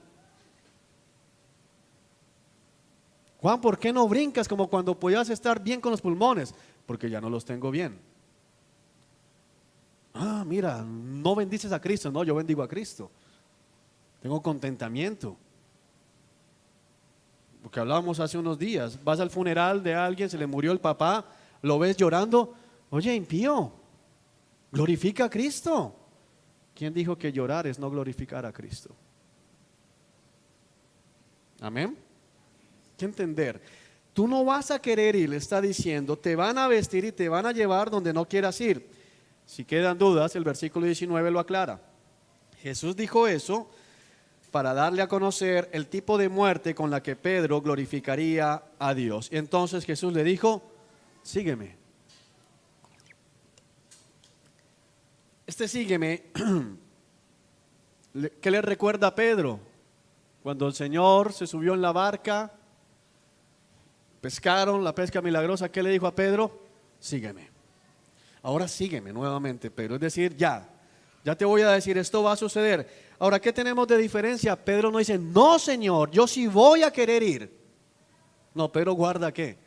Juan, ¿por qué no brincas como cuando podías estar bien con los pulmones? Porque ya no los tengo bien. Ah, mira, no bendices a Cristo. No, yo bendigo a Cristo. Tengo contentamiento. Porque hablábamos hace unos días. Vas al funeral de alguien, se le murió el papá, lo ves llorando. Oye, impío, glorifica a Cristo. ¿Quién dijo que llorar es no glorificar a Cristo? Amén. Que entender, tú no vas a querer ir, le está diciendo, te van a vestir y te van a llevar donde no quieras ir. Si quedan dudas, el versículo 19 lo aclara. Jesús dijo eso para darle a conocer el tipo de muerte con la que Pedro glorificaría a Dios. Y entonces Jesús le dijo, sígueme. Sígueme, ¿qué le recuerda a Pedro? Cuando el Señor se subió en la barca, pescaron la pesca milagrosa, ¿qué le dijo a Pedro? Sígueme. Ahora sígueme nuevamente, Pedro. Es decir, ya te voy a decir, esto va a suceder. Ahora, ¿qué tenemos de diferencia? Pedro no dice, no, Señor, yo sí voy a querer ir. No, Pedro guarda ¿qué?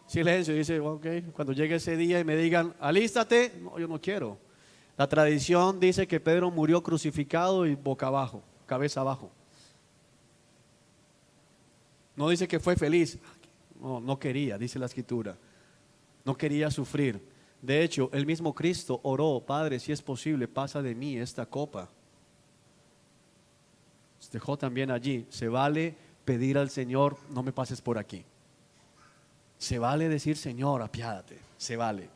Silencio. Dice, ok, cuando llegue ese día y me digan, alístate. No, yo no quiero. La tradición dice que Pedro murió crucificado y boca abajo, cabeza abajo. No dice que fue feliz. No quería, dice la escritura. No quería sufrir. De hecho, el mismo Cristo oró, Padre, si es posible, pasa de mí esta copa. Dejó también allí. Se vale pedir al Señor, no me pases por aquí. Se vale decir, Señor, apiádate. Se vale.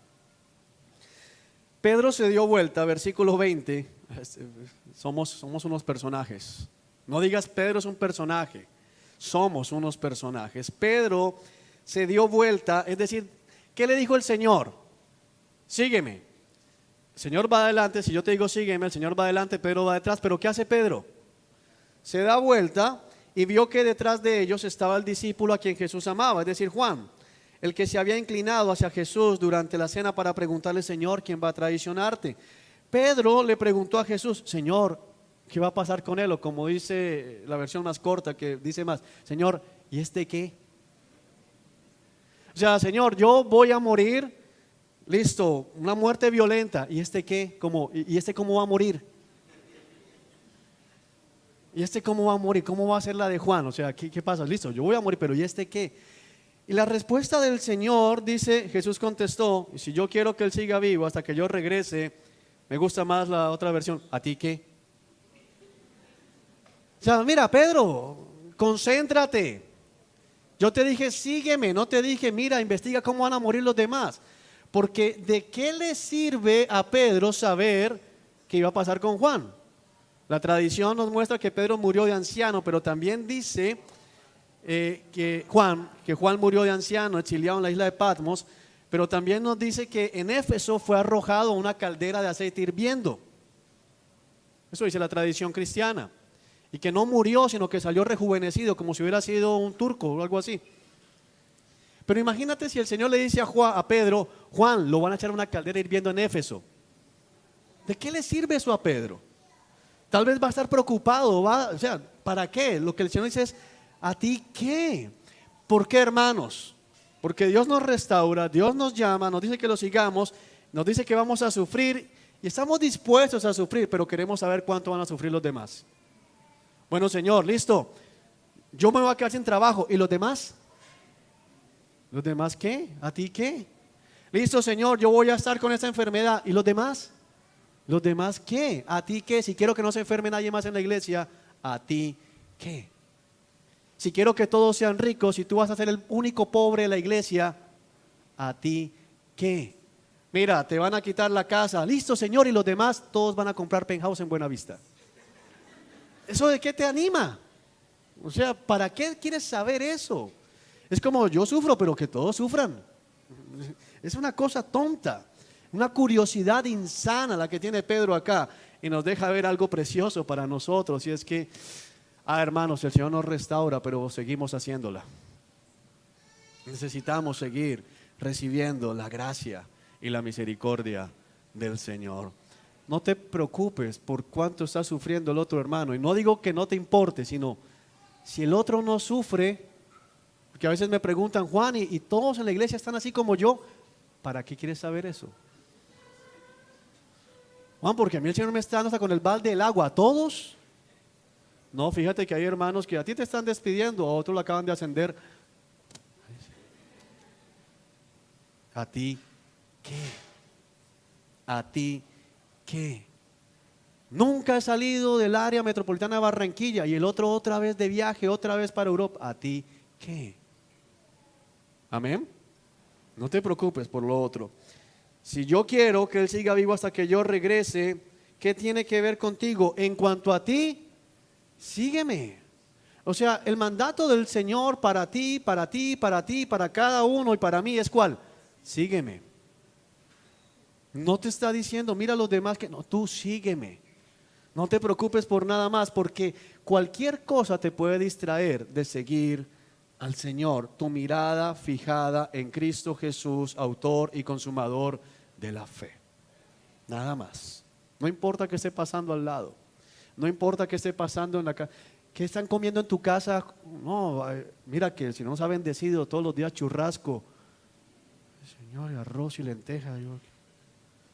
Pedro se dio vuelta, versículo 20. Somos unos personajes. No digas Pedro es un personaje. Somos unos personajes. Pedro se dio vuelta, es decir, ¿qué le dijo el Señor? Sígueme. El Señor va adelante, si yo te digo sígueme, el Señor va adelante, Pedro va detrás, pero ¿qué hace Pedro? Se da vuelta y vio que detrás de ellos estaba el discípulo a quien Jesús amaba, es decir, Juan, el que se había inclinado hacia Jesús durante la cena para preguntarle, Señor, ¿quién va a traicionarte? Pedro le preguntó a Jesús, Señor, ¿qué va a pasar con él? O como dice la versión más corta, que dice más, Señor, ¿y este qué? O sea, Señor, yo voy a morir, listo, una muerte violenta. ¿Y este qué? ¿Y este cómo va a morir? ¿Y este cómo va a morir? ¿Cómo va a ser la de Juan? O sea, ¿qué pasa? Listo, yo voy a morir, pero ¿y este qué? Y la respuesta del Señor dice, Jesús contestó, si yo quiero que él siga vivo hasta que yo regrese, me gusta más la otra versión, ¿a ti qué? O sea, mira, Pedro, concéntrate. Yo te dije, sígueme, no te dije, mira, investiga cómo van a morir los demás. Porque ¿de qué le sirve a Pedro saber qué iba a pasar con Juan? La tradición nos muestra que Pedro murió de anciano, pero también dice que Juan murió de anciano, exiliado en la isla de Patmos, pero también nos dice que en Éfeso fue arrojado a una caldera de aceite hirviendo. Eso dice la tradición cristiana. Y que no murió, sino que salió rejuvenecido, como si hubiera sido un turco o algo así. Pero imagínate si el Señor le dice a Pedro, Juan, lo van a echar a una caldera hirviendo en Éfeso. ¿De qué le sirve eso a Pedro? Tal vez va a estar preocupado, o sea, ¿para qué? Lo que el Señor dice es, ¿a ti qué? ¿Por qué, hermanos? Porque Dios nos restaura, Dios nos llama, nos dice que lo sigamos, nos dice que vamos a sufrir y estamos dispuestos a sufrir, pero queremos saber cuánto van a sufrir los demás. Bueno, Señor, listo, yo me voy a quedar sin trabajo, ¿y los demás? ¿Los demás qué? ¿A ti qué? Listo, Señor, yo voy a estar con esta enfermedad, ¿y los demás? ¿Los demás qué? ¿A ti qué? Si quiero que no se enferme nadie más en la iglesia, ¿a ti qué? Si quiero que todos sean ricos y tú vas a ser el único pobre de la iglesia, ¿a ti qué? Mira, te van a quitar la casa, listo, Señor, y los demás todos van a comprar penthouse en Buenavista. ¿Eso de qué te anima? O sea, ¿para qué quieres saber eso? Es como yo sufro, pero que todos sufran. Es una cosa tonta, una curiosidad insana la que tiene Pedro acá y nos deja ver algo precioso para nosotros. Y es que, hermanos, el Señor nos restaura, pero seguimos haciéndola. Necesitamos seguir recibiendo la gracia y la misericordia del Señor. No te preocupes por cuánto está sufriendo el otro hermano. Y no digo que no te importe, sino si el otro no sufre, porque a veces me preguntan, Juan, y todos en la iglesia están así como yo, ¿para qué quieres saber eso? Juan, porque a mí el Señor me está dando hasta con el balde del agua. ¿A todos? No, fíjate que hay hermanos que a ti te están despidiendo, a otros lo acaban de ascender. ¿A ti qué? ¿A ti qué? Nunca he salido del área metropolitana de Barranquilla y el otro otra vez de viaje, otra vez para Europa. ¿A ti qué? Amén. No te preocupes por lo otro. Si yo quiero que Él siga vivo hasta que yo regrese, ¿qué tiene que ver contigo? En cuanto a ti, sígueme. O sea, el mandato del Señor para ti, para ti, para ti, para cada uno y para mí es ¿cuál? Sígueme. No te está diciendo, mira a los demás que no, tú sígueme. No te preocupes por nada más, porque cualquier cosa te puede distraer de seguir al Señor. Tu mirada fijada en Cristo Jesús, autor y consumador de la fe. Nada más. No importa qué esté pasando al lado. No importa qué esté pasando en la casa. ¿Qué están comiendo en tu casa? No, mira que si no nos ha bendecido todos los días churrasco. Señor, arroz y lenteja.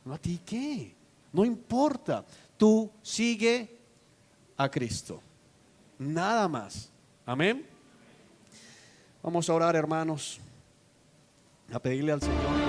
¿No a ti qué? No importa. Tú sigue a Cristo. Nada más. Amén. Vamos a orar, hermanos, a pedirle al Señor.